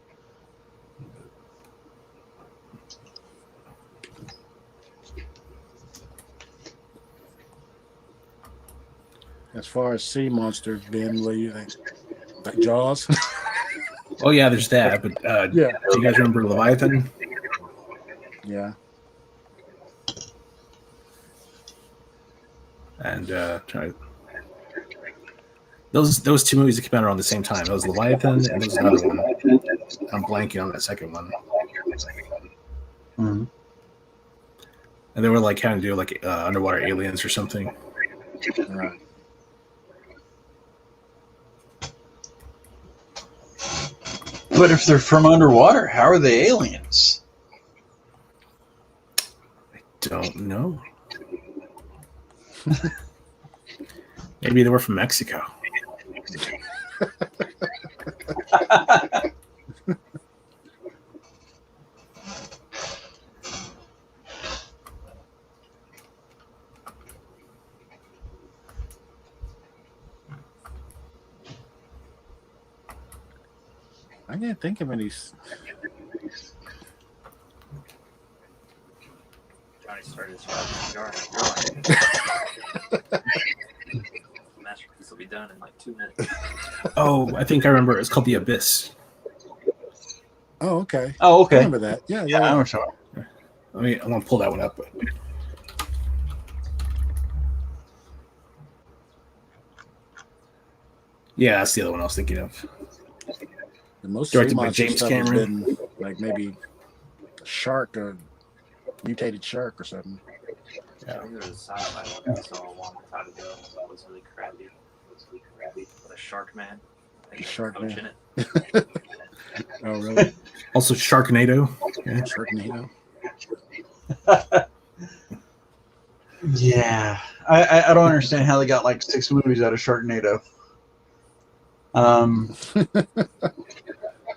As far as sea monsters, Ben, what do you think? Like Jaws? Oh yeah, there's that. But Yeah. do you guys remember Leviathan? Yeah. And those two movies that came out around the same time. That was Leviathan, and there's another one. I'm blanking on that second one. Mm-hmm. And they were like kind of do like underwater aliens or something. Right. But if they're from underwater, how are they aliens? Don't know. Maybe they were from Mexico. I can't think of any. Johnny started his jar. Masterpiece will be done in like 2 minutes. Oh, I think I remember. It's called The Abyss. Oh, okay. Oh, I okay. remember that. Yeah. I know sure. I'm gonna pull that one up. Yeah, that's the other one I was thinking of. The most Directed by monster James stuff has Cameron. been like maybe a shark or mutated shark or something. I think there was a sci-fi one I saw a long time ago. That was really crabby. With a shark man. I think Shark coach man. in it. Oh, really? Also, Sharknado. Yeah. Sharknado. Yeah, I don't understand how they got like 6 movies out of Sharknado.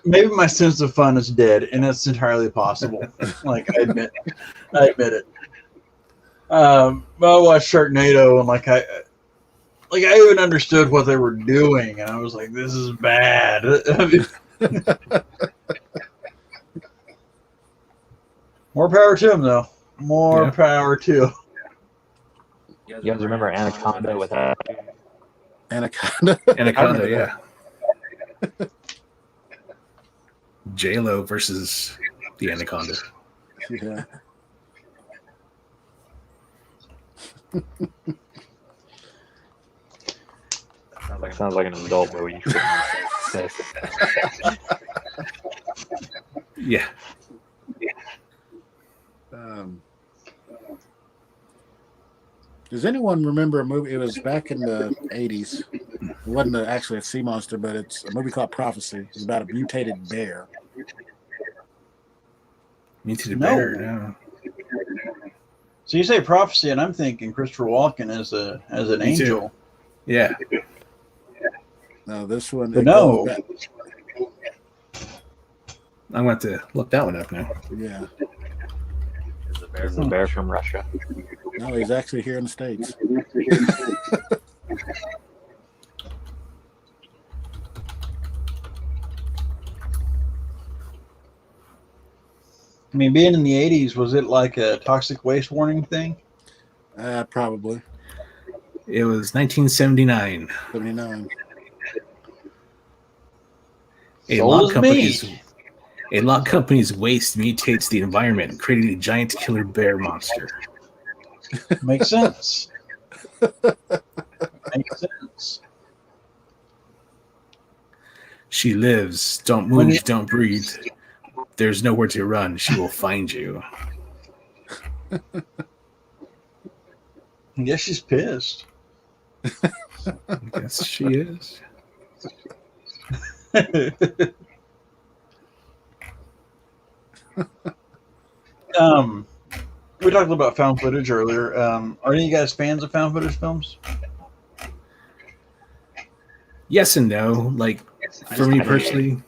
Maybe my sense of fun is dead, and that's entirely possible. Like, I admit it. But I watched Sharknado, and I even understood what they were doing, and I was like, this is bad. More power to him, though. More power to him. You guys remember Anaconda with Anaconda. Anaconda, yeah. J-Lo versus the Anaconda. Yeah. Sounds like an adult movie. You shouldn't say. Yeah. Does anyone remember a movie? It was back in the 80s. It wasn't actually a sea monster, but it's a movie called Prophecy. It's about a mutated bear. Mutated No. bear. Yeah. So you say prophecy, and I'm thinking Christopher Walken as an Me too. angel. Yeah. No, this one. But it no. goes back- I'm going to look that one up now. Yeah. Is the bear This is a bear from Russia. No, he's actually here in the States. I mean, being in the 80s, was it like a toxic waste warning thing? Probably It was 1979. 79. A Sold log as company's me. A log company's waste mutates the environment, creating a giant killer bear monster. Makes sense. Makes sense. She lives. Don't When move. you- Don't breathe. There's nowhere to run. She will find you. I guess she's pissed. I guess she is. We talked about found footage earlier. Are any of you guys fans of found footage films? Yes and no. Like for me personally,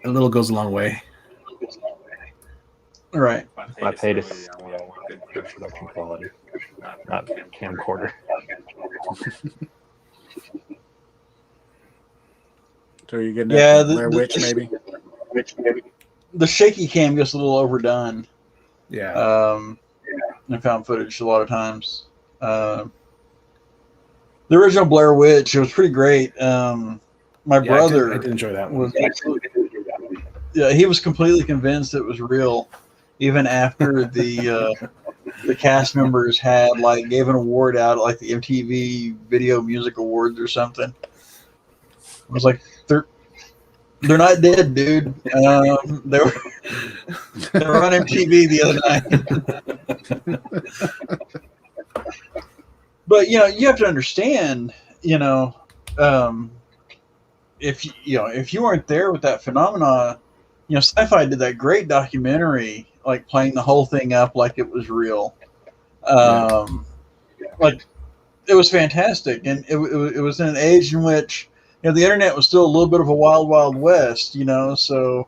a little goes a long way. All right. I pay to see good production quality, not camcorder. So you're getting Yeah, that Blair Witch, maybe? The shaky cam gets a little overdone. Yeah. In found footage a lot of times. The original Blair Witch, it was pretty great. My Yeah, brother I did enjoy that one. was absolutely, yeah, he was completely convinced it was real, even after the cast members had gave an award out at the MTV Video Music Awards or something. I was like, they're not dead, dude. They were on MTV the other night. But you have to understand, if you weren't there with that phenomena, Sci-Fi did that great documentary, playing the whole thing up like it was real. It was fantastic, and it was in an age in which the internet was still a little bit of a wild, wild west, so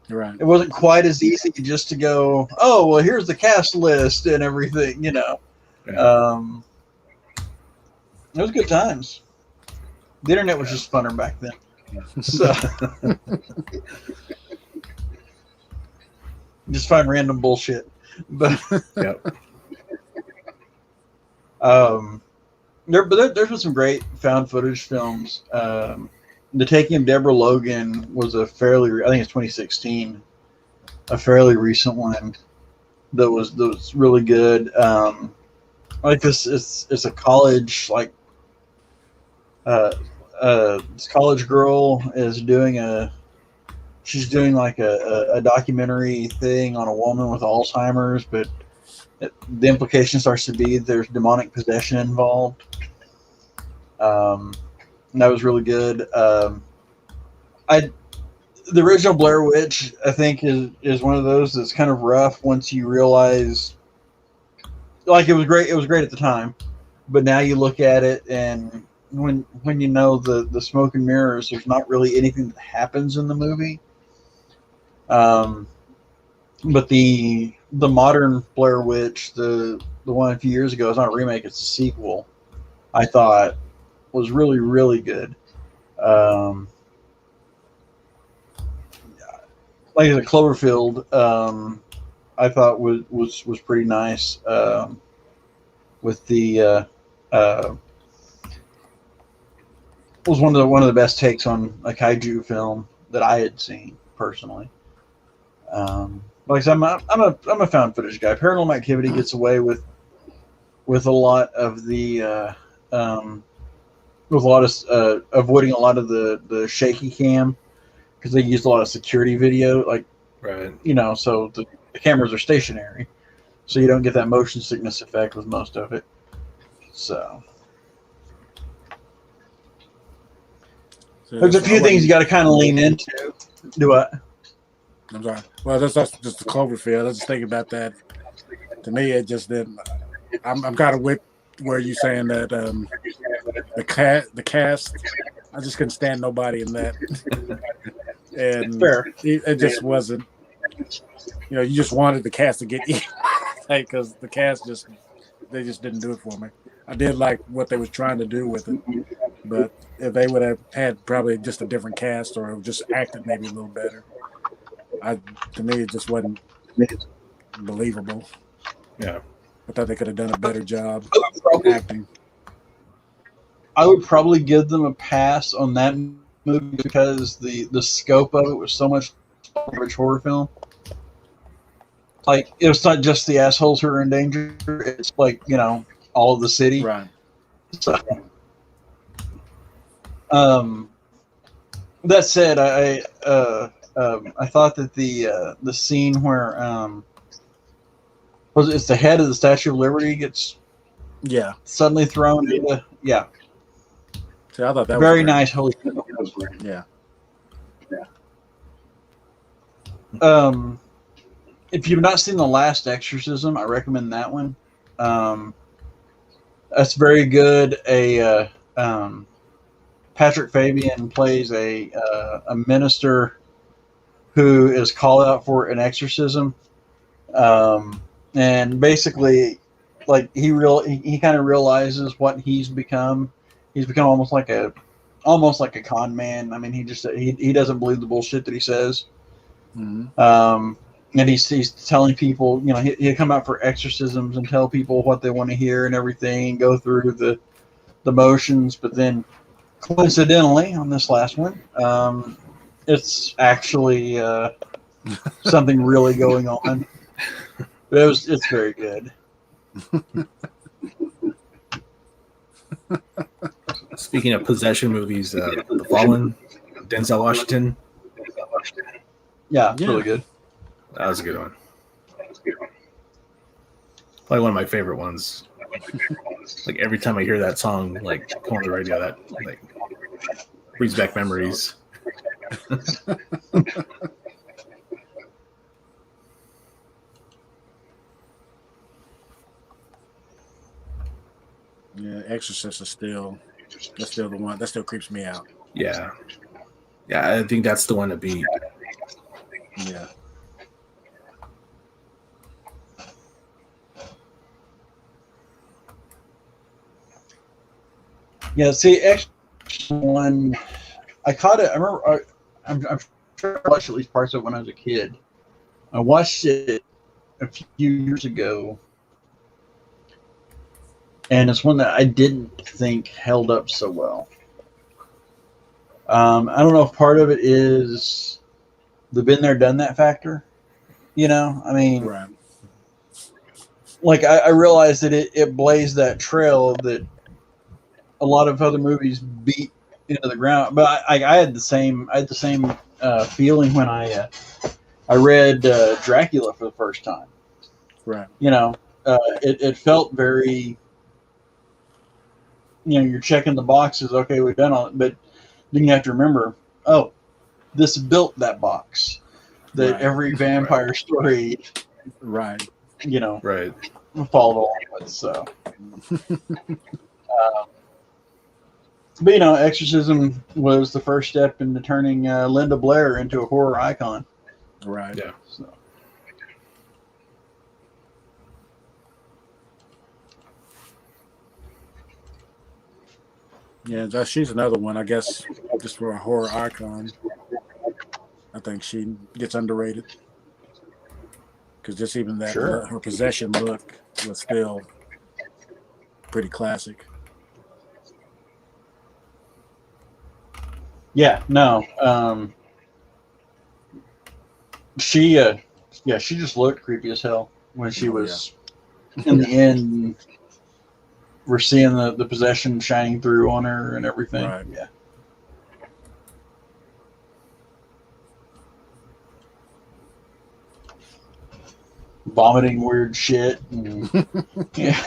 Right. it wasn't quite as easy just to go, oh, well, here's the cast list and everything, Yeah. It was good times. The internet was just funner back then. So just find random bullshit. But Yep. there's been some great found footage films. The Taking of Deborah Logan was I think it's 2016, a fairly recent one that was really good. This it's a college this college girl is doing a documentary thing on a woman with Alzheimer's, but the implication starts to be there's demonic possession involved. And that was really good. The original Blair Witch, I think, is one of those that's kind of rough once you realize, it was great. It was great at the time, but now you look at it, and when you know the smoke and mirrors, there's not really anything that happens in the movie. But the modern Blair Witch, the one a few years ago, is not a remake; it's a sequel. I thought was really, really good. Like the Cloverfield, I thought was pretty nice. With the was one of the best takes on a kaiju film that I had seen personally. Like I said, I'm a found footage guy. Paranormal Activity gets away with a lot of the with a lot of avoiding a lot of the shaky cam, because they use a lot of security video, Right. so the cameras are stationary, so you don't get that motion sickness effect with most of it. So there's a few things you got to kind of lean into. Do what? I'm sorry. Well, that's just the Cloverfield. I was just thinking about that To me, it just didn't. I'm kind of with where you saying that the cast. I just couldn't stand nobody in that, and Fair. it just wasn't. You know, you just wanted the cast to get because the cast they just didn't do it for me. I did like what they was trying to do with it, but if they would have had probably just a different cast or just acted maybe a little better, to me it just wasn't believable. Yeah. I thought they could have done a better job acting. I would probably give them a pass on that movie because the scope of it was so much average horror film. Like, it's not just the assholes who are in danger. It's like, you know, all of the city. Right. So, that said, I thought that the scene where it's the head of the Statue of Liberty gets suddenly thrown into See, I thought that very was nice. Holy shit. Yeah. If you've not seen The Last Exorcism, I recommend that one. That's very good. Patrick Fabian plays a minister who is called out for an exorcism, and basically, like he kind of realizes what he's become. He's become almost like a con man. I mean, he doesn't believe the bullshit that he says. Mm-hmm. And he's telling people, you know, he'll come out for exorcisms and tell people what they want to hear and everything, and go through the motions. But then, coincidentally, on this last one, it's actually something really going on. But it's very good. Speaking of possession movies, The Fallen, Denzel Washington. Yeah, it's really good. That was a good one. Probably one of my favorite ones. Like every time I hear that song, like come on the radio, that like brings back memories. Yeah, Exorcist is still the one that still creeps me out. Yeah, I think that's the one to beat. Yeah. Yeah, see, one, I caught it. I remember. I'm sure I watched at least parts of it when I was a kid. I watched it a few years ago, and it's one that I didn't think held up so well. I don't know if part of it is the been there, done that factor. You know, I mean, Right. Like I realized that it blazed that trail that a lot of other movies beat into the ground. But I had the same feeling when I read Dracula for the first time. Right. You know, it felt very, you know, you're checking the boxes. Okay, we've done all it, but then you have to remember, oh, this built that box that every vampire story, you know, followed along with. So, but you know, Exorcism was the first step into turning Linda Blair into a horror icon. Right. Yeah. So. Yeah, she's another one. I guess just for a horror icon, I think she gets underrated because just even that her possession look was still pretty classic. Yeah, no. She just looked creepy as hell when she was in the end. We're seeing the possession shining through on her and everything. Right. Yeah. Vomiting weird shit. And, yeah.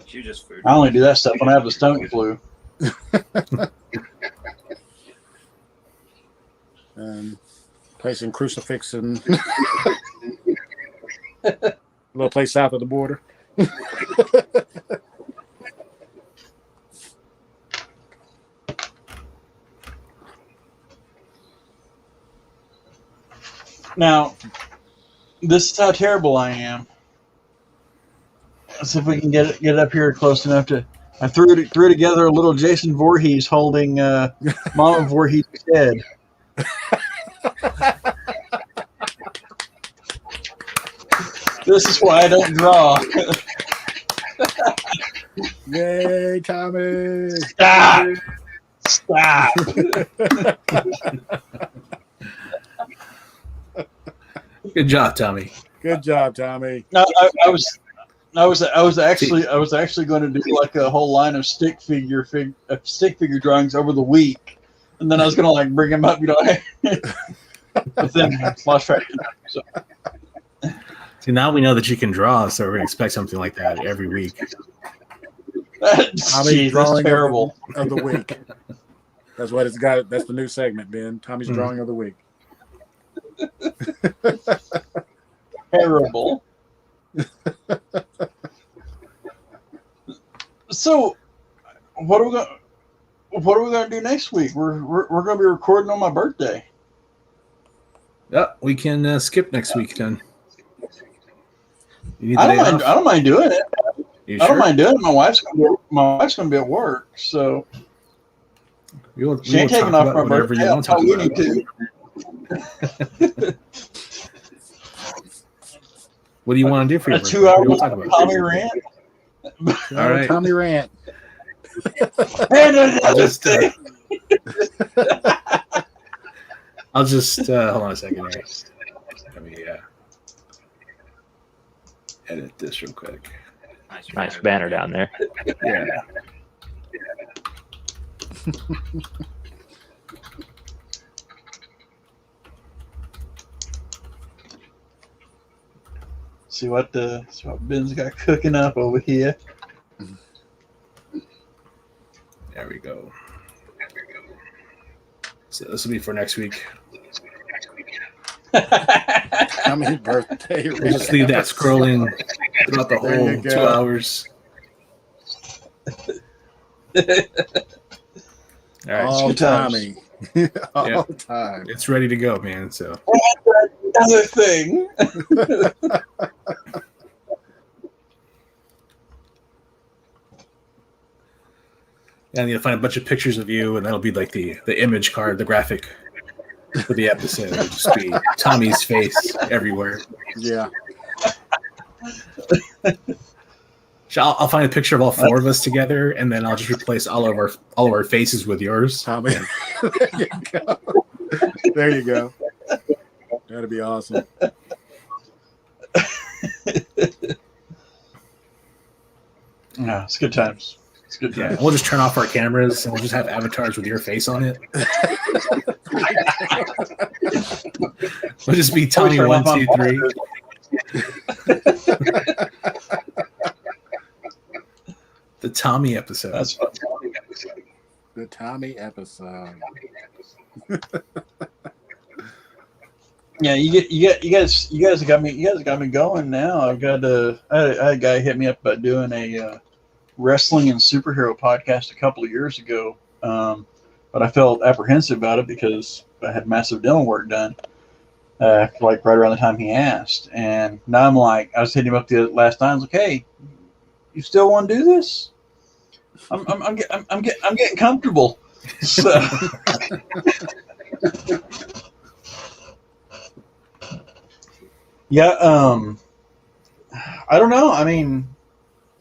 You just food. I only do that stuff when I have the stomach flu. Placing crucifix and A little place south of the border. Now, this is how terrible I am. Let's see if we can get it up here close enough to. I threw together a little Jason Voorhees holding Mama Voorhees' head. This is why I don't draw. Yay, Tommy! Stop! Stop! Good job, Tommy. Good job, Tommy. No, I was actually going to do like a whole line of stick figure drawings over the week, and then I was going to like bring them up, but then lost track. So. See, now we know that you can draw, so we're going to expect something like that every week. Tommy's that's drawing terrible. of the week. That's what it's got. That's the new segment, Ben. Tommy's drawing of the week. Terrible. So, what are we going to do next week? We're going to be recording on my birthday. Yeah, we can skip next week then. I don't mind doing it. You I don't sure? mind doing it. My wife's going to be at work, so We will she ain't talk taking off about my whatever birthday. you want to talk We about. need to. What do you want to do for your A birthday? 2 hour What do you want to talk about? Tommy rant. All right. Tommy rant. And another thing. I'll just hold on a second here. Let me edit this real quick. Nice banner down there. Yeah. See what Ben's got cooking up over here. There we go. So this will be for next week. Tommy's birthday. We'll just leave that scrolling throughout the There whole you go. 2 hours. All right, All good times. Tommy. All time. it's ready to go, man. So Another thing. I need to find a bunch of pictures of you, and that'll be like the image card, the graphic for the episode. It'll just be Tommy's face everywhere. Yeah. So I'll find a picture of all four of us together, and then I'll just replace all of our faces with yours. Tommy. There you go. There you go. That'd be awesome. No, it's good times. It's good Yeah, times. we'll just turn off our cameras, and we'll just have avatars with your face on it. We'll just be Tommy Turn 1, off 2, my 3. The Tommy episode. That's fun. The Tommy episode. Yeah, you guys got me going now. I had a guy hit me up about doing a wrestling and superhero podcast a couple of years ago, but I felt apprehensive about it because I had massive dental work done, like right around the time he asked. And now I'm like, I was hitting him up the last time. I was like, hey, you still want to do this? I'm getting comfortable. So. Yeah, I don't know. I mean,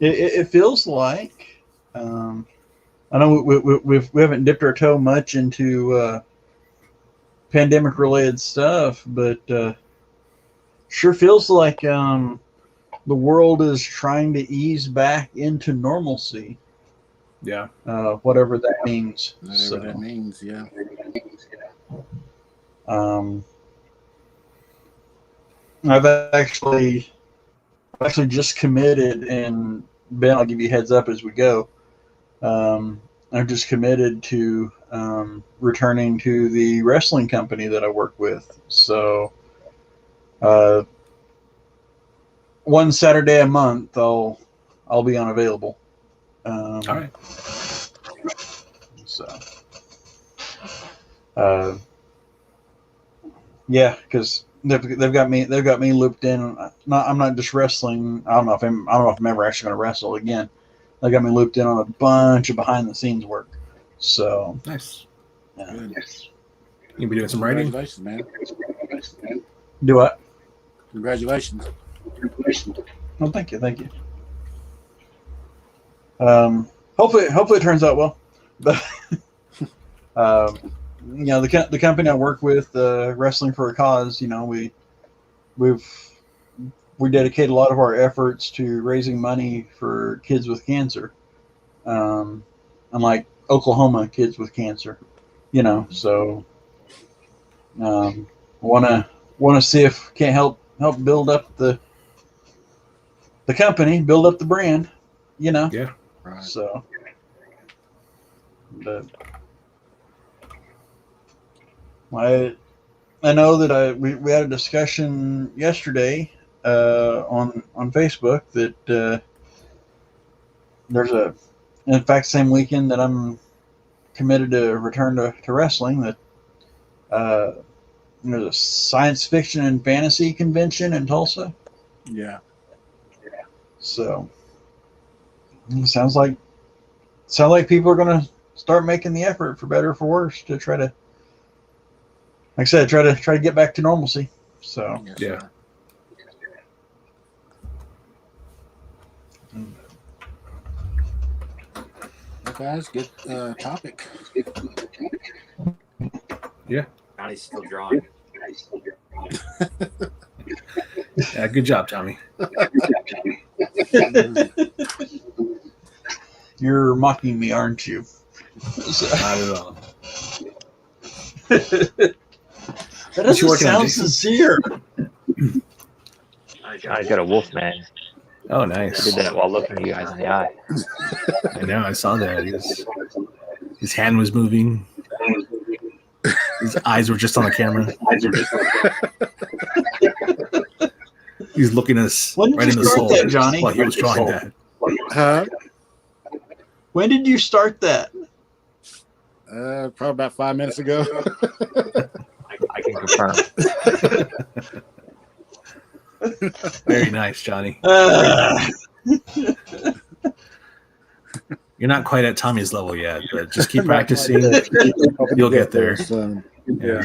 it feels like I know we haven't dipped our toe much into pandemic related stuff, but sure feels like the world is trying to ease back into normalcy. Yeah. Whatever that means. Whatever that means, yeah. I've actually just committed, and Ben, I'll give you a heads up as we go. I've just committed to returning to the wrestling company that I work with. So one Saturday a month, I'll be unavailable. All right. So, yeah, because they've got me looped in. I'm not just wrestling. I don't know if I'm ever actually going to wrestle again. They got me looped in on a bunch of behind the scenes work. So Nice. Good. You'll be doing some writing. Congratulations, man. do what? Congratulations. Well, thank you. Hopefully it turns out well. But the company I work with, Wrestling for a Cause, we dedicate a lot of our efforts to raising money for kids with cancer. Unlike Oklahoma kids with cancer, so want to see if can't help build up the company, build up the brand, Yeah. Right. So, but I know that we had a discussion yesterday on Facebook that there's in fact, same weekend that I'm committed to return to wrestling, that there's a science fiction and fantasy convention in Tulsa. Yeah. So it sounds like people are going to start making the effort, for better or for worse, to try to, like I said, try to get back to normalcy. So Yes, Yeah. sir. Okay, that's a good topic. Johnny's still drawing. Yeah. Good job, Tommy. you're mocking me, aren't you? Not at all. That What doesn't you working on, sound Jason? sincere. Johnny's got a Wolfman. Oh, I nice. did that while looking you guys in the eye. I know. I saw that. His hand was moving. His eyes were just on the camera. He's looking at us When did right you in the start soul that, Johnny? while he was drawing that. Huh? When did you start that? Probably about 5 minutes ago. I can confirm. Very nice, Johnny. You're not quite at Tommy's level yet, but just keep practicing. You'll get there. Soon. Yeah.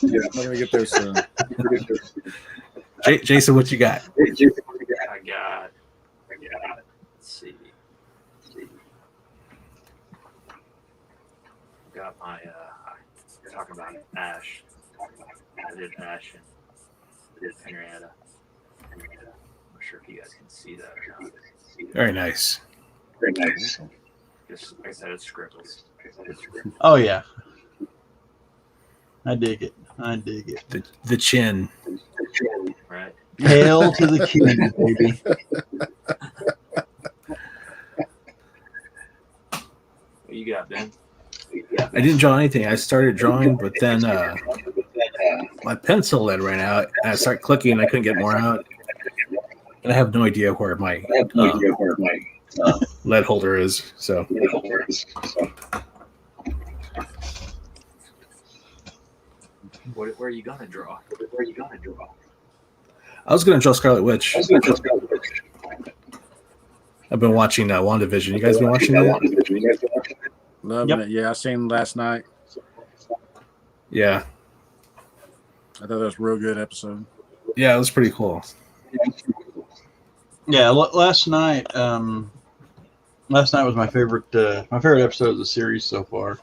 Yeah, I'm gonna get there soon. Jason, what you got? I got. Let's see. Got my. You're talking about Ash. I did Ash and I did Henrietta. I'm not sure if you guys can see that or not. Very nice. Just like I said, it's scribbles. Oh yeah, I dig it. The chin. Right. Hail to the king, baby. What you got, Ben? I didn't draw anything. I started drawing, but then my pencil lead ran out, and I started clicking, and I couldn't get more out. And I have no idea where my lead holder is. So Where are you gonna draw? I was going to draw Scarlet Witch. I've been watching WandaVision. You guys been watching that? Loving it. Yeah, I seen last night. Yeah. I thought that was a real good episode. Yeah, it was pretty cool. Yeah, last night was my favorite episode of the series so far.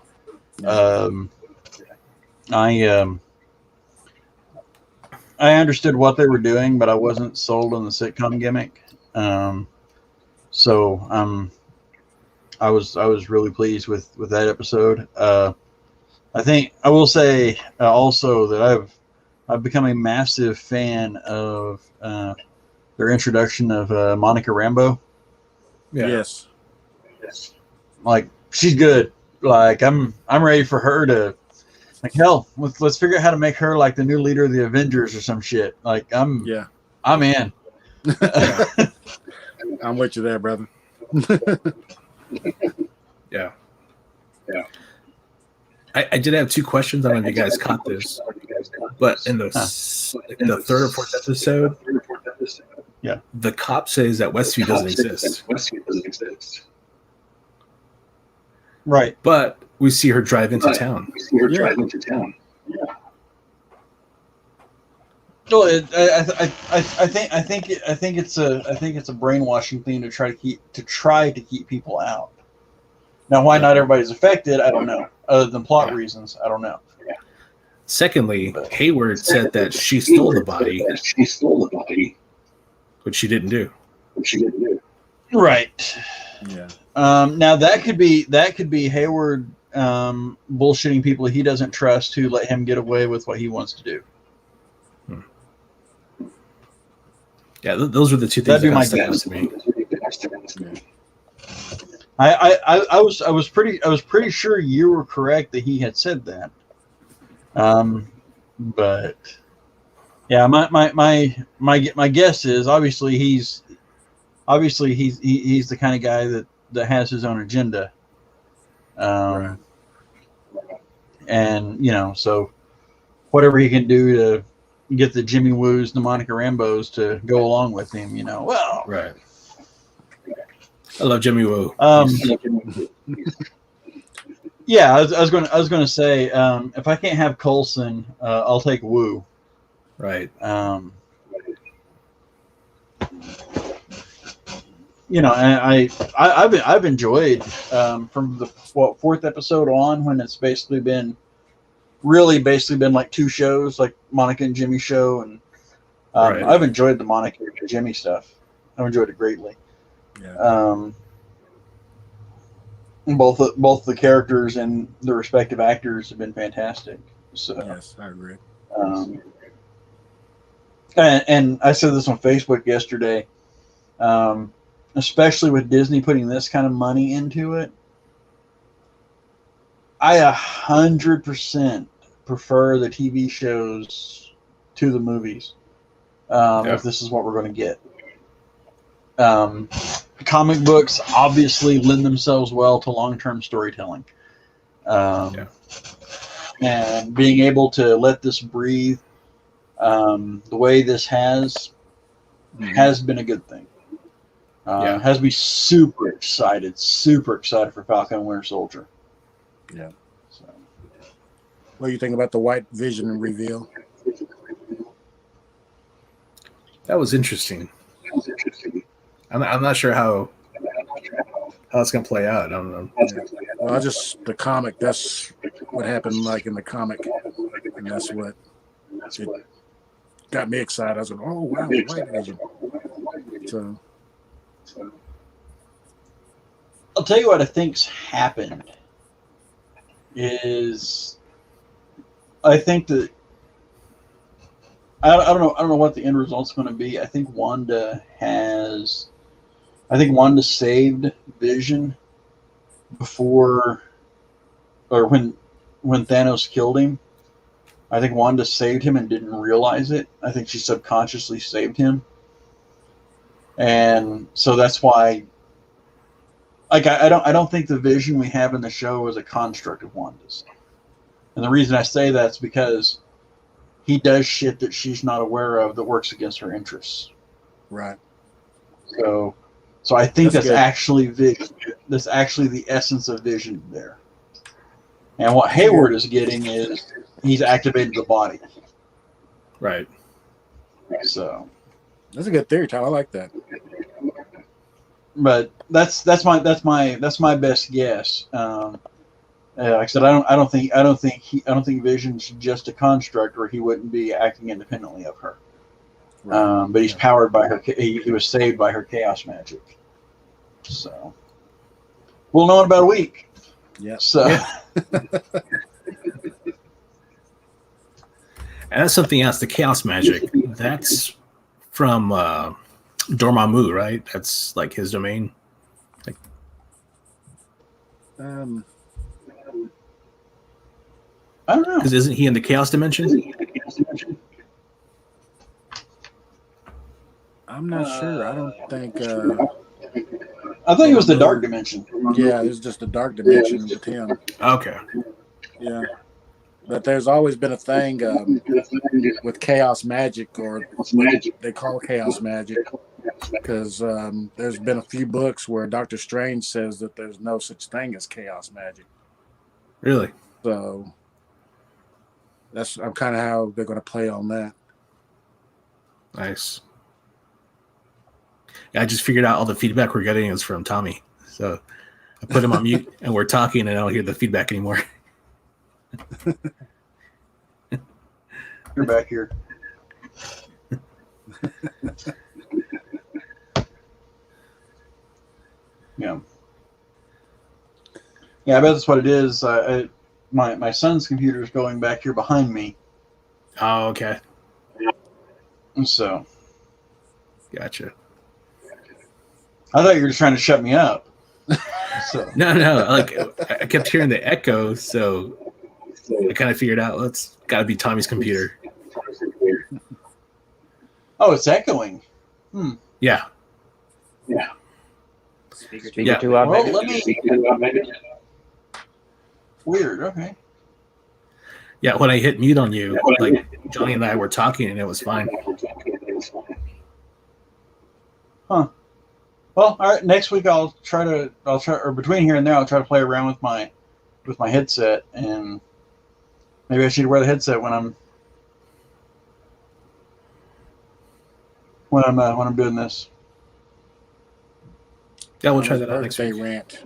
I understood what they were doing, but I wasn't sold on the sitcom gimmick. So I was really pleased with that episode. I think I will say also that I've become a massive fan of their introduction of Monica Rambeau. Yeah. Yes. Like, she's good. Like, I'm ready for her to, like, hell, let's figure out how to make her like the new leader of the Avengers or some shit. Like, I'm in. I'm with you there, brother. Yeah. I did have 2 questions. I don't know if you guys caught this, but in the 3rd or 4th episode, the cop says that Westview doesn't exist. Right. But we see her drive into town. Well, I think it's a brainwashing thing to try to keep people out. Now, why not everybody's affected, I don't know. Other than plot reasons, I don't know. Secondly, Hayward said that she stole the body, which she didn't do. Right. Yeah. Now that could be Hayward bullshitting people he doesn't trust to let him get away with what he wants to do. Yeah, those were the 2 things that stuck out to me. I was pretty sure you were correct that he had said that. But yeah, my guess is obviously he's the kind of guy that has his own agenda. Right. And so whatever he can do to get the Jimmy Woos, the Monica Rambos to go along with him, well, Right. I love Jimmy Woo. Yeah, I was going to say if I can't have Coulson, I'll take Woo. Right. And I've enjoyed from the 4th episode on, when it's basically been like 2 shows, like Monica and Jimmy show, and Right. I've enjoyed the Monica and Jimmy stuff. I've enjoyed it greatly. Yeah. Both the characters and the respective actors have been fantastic. So Yes, I agree. And I said this on Facebook yesterday, especially with Disney putting this kind of money into it, I 100% prefer the TV shows to the movies. If this is what we're going to get. Comic books obviously lend themselves well to long-term storytelling. And being able to let this breathe the way this has been a good thing. Has me super excited for Falcon and Winter Soldier. Yeah. So. What do you think about the White Vision reveal? That was interesting. I'm not sure how it's going to play out. I don't know. Well, the comic, that's what happened like in the comic. And that's what it got me excited. I was going, oh, wow, White Vision. So I'll tell you what I think's happened is I think that I don't know what the end result's going to be. I think Wanda saved Vision before, or when Thanos killed him. I think Wanda saved him and didn't realize it. I think she subconsciously saved him, and so that's why. Like I don't think the Vision we have in the show is a construct of Wanda's, and the reason I say that's because he does shit that she's not aware of that works against her interests. right. So I think that's good. actually Vision. That's actually the essence of Vision there. And what Hayward is getting is he's activated the body. Right. So That's a good theory, Tyler. I like that. but that's my best guess. Like I said, I don't think Vision's just a construct, or he wouldn't be acting independently of her. Right. But he's powered by her. He was saved by her chaos magic. So we'll know in about a week. Yeah. So And that's something else. The chaos magic. That's from Dormammu, right? That's like his domain. Like, I don't know. because isn't he in the chaos dimension? I'm not sure. I don't think. I think it was the Dark Dimension. Yeah, it's just a dark dimension with him. Okay. Yeah, but there's always been a thing with chaos magic, or they call chaos magic, because there's been a few books where Doctor Strange says that there's no such thing as chaos magic. Really? So that's kind of how they're going to play on that. Nice. Yeah, I just figured out all the feedback we're getting is from Tommy. So I put him on mute and we're talking and I don't hear the feedback anymore. You're back here. Yeah. Yeah, I bet that's what it is. My son's computer is going back here behind me. Oh, okay. So. Gotcha. I thought you were just trying to shut me up. So. No. Like I kept hearing the echo, so I kind of figured out it's got to be Tommy's computer. Oh, it's echoing. Yeah. Speaker Speaker too loud. Well, Maybe. let me. Weird. Okay. Yeah, when I hit mute on you, like Johnny and I were talking and it was fine. Huh. Well, all right. Next week I'll try, or between here and there, I'll try to play around with my headset, and maybe I should wear the headset when I'm doing this. Yeah, we'll try that out next week. Rant.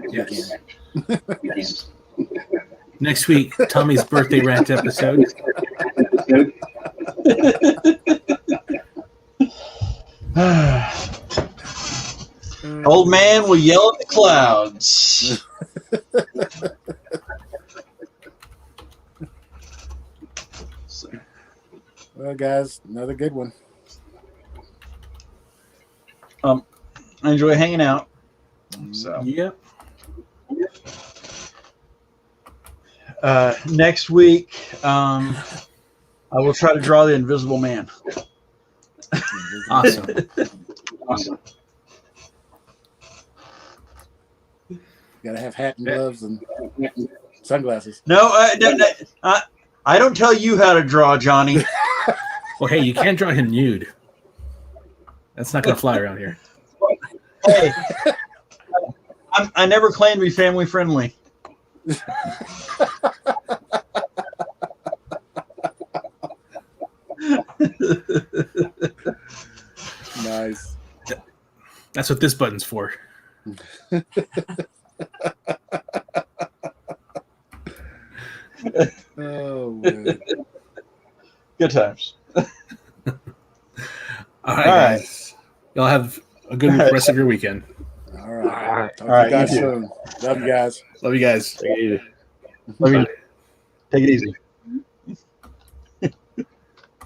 Yes. Next week, Tommy's birthday rant episode. Old man will yell at the clouds. Well, guys, another good one. I enjoy hanging out. So Yep. Next week, I will try to draw the Invisible Man. Awesome. Gotta have hat and gloves and sunglasses. No, I don't tell you how to draw, Johnny. Well, hey, you can't draw him nude. That's not going to fly around here. Hey, I never claimed to be family friendly. Nice. That's what this button's for. Oh, man. Good times. All right, guys. Y'all have a good rest of your weekend. All right. Talk All right, to you guys you too. soon. Love you guys. Love you guys. Take it easy. Love you. Take it easy.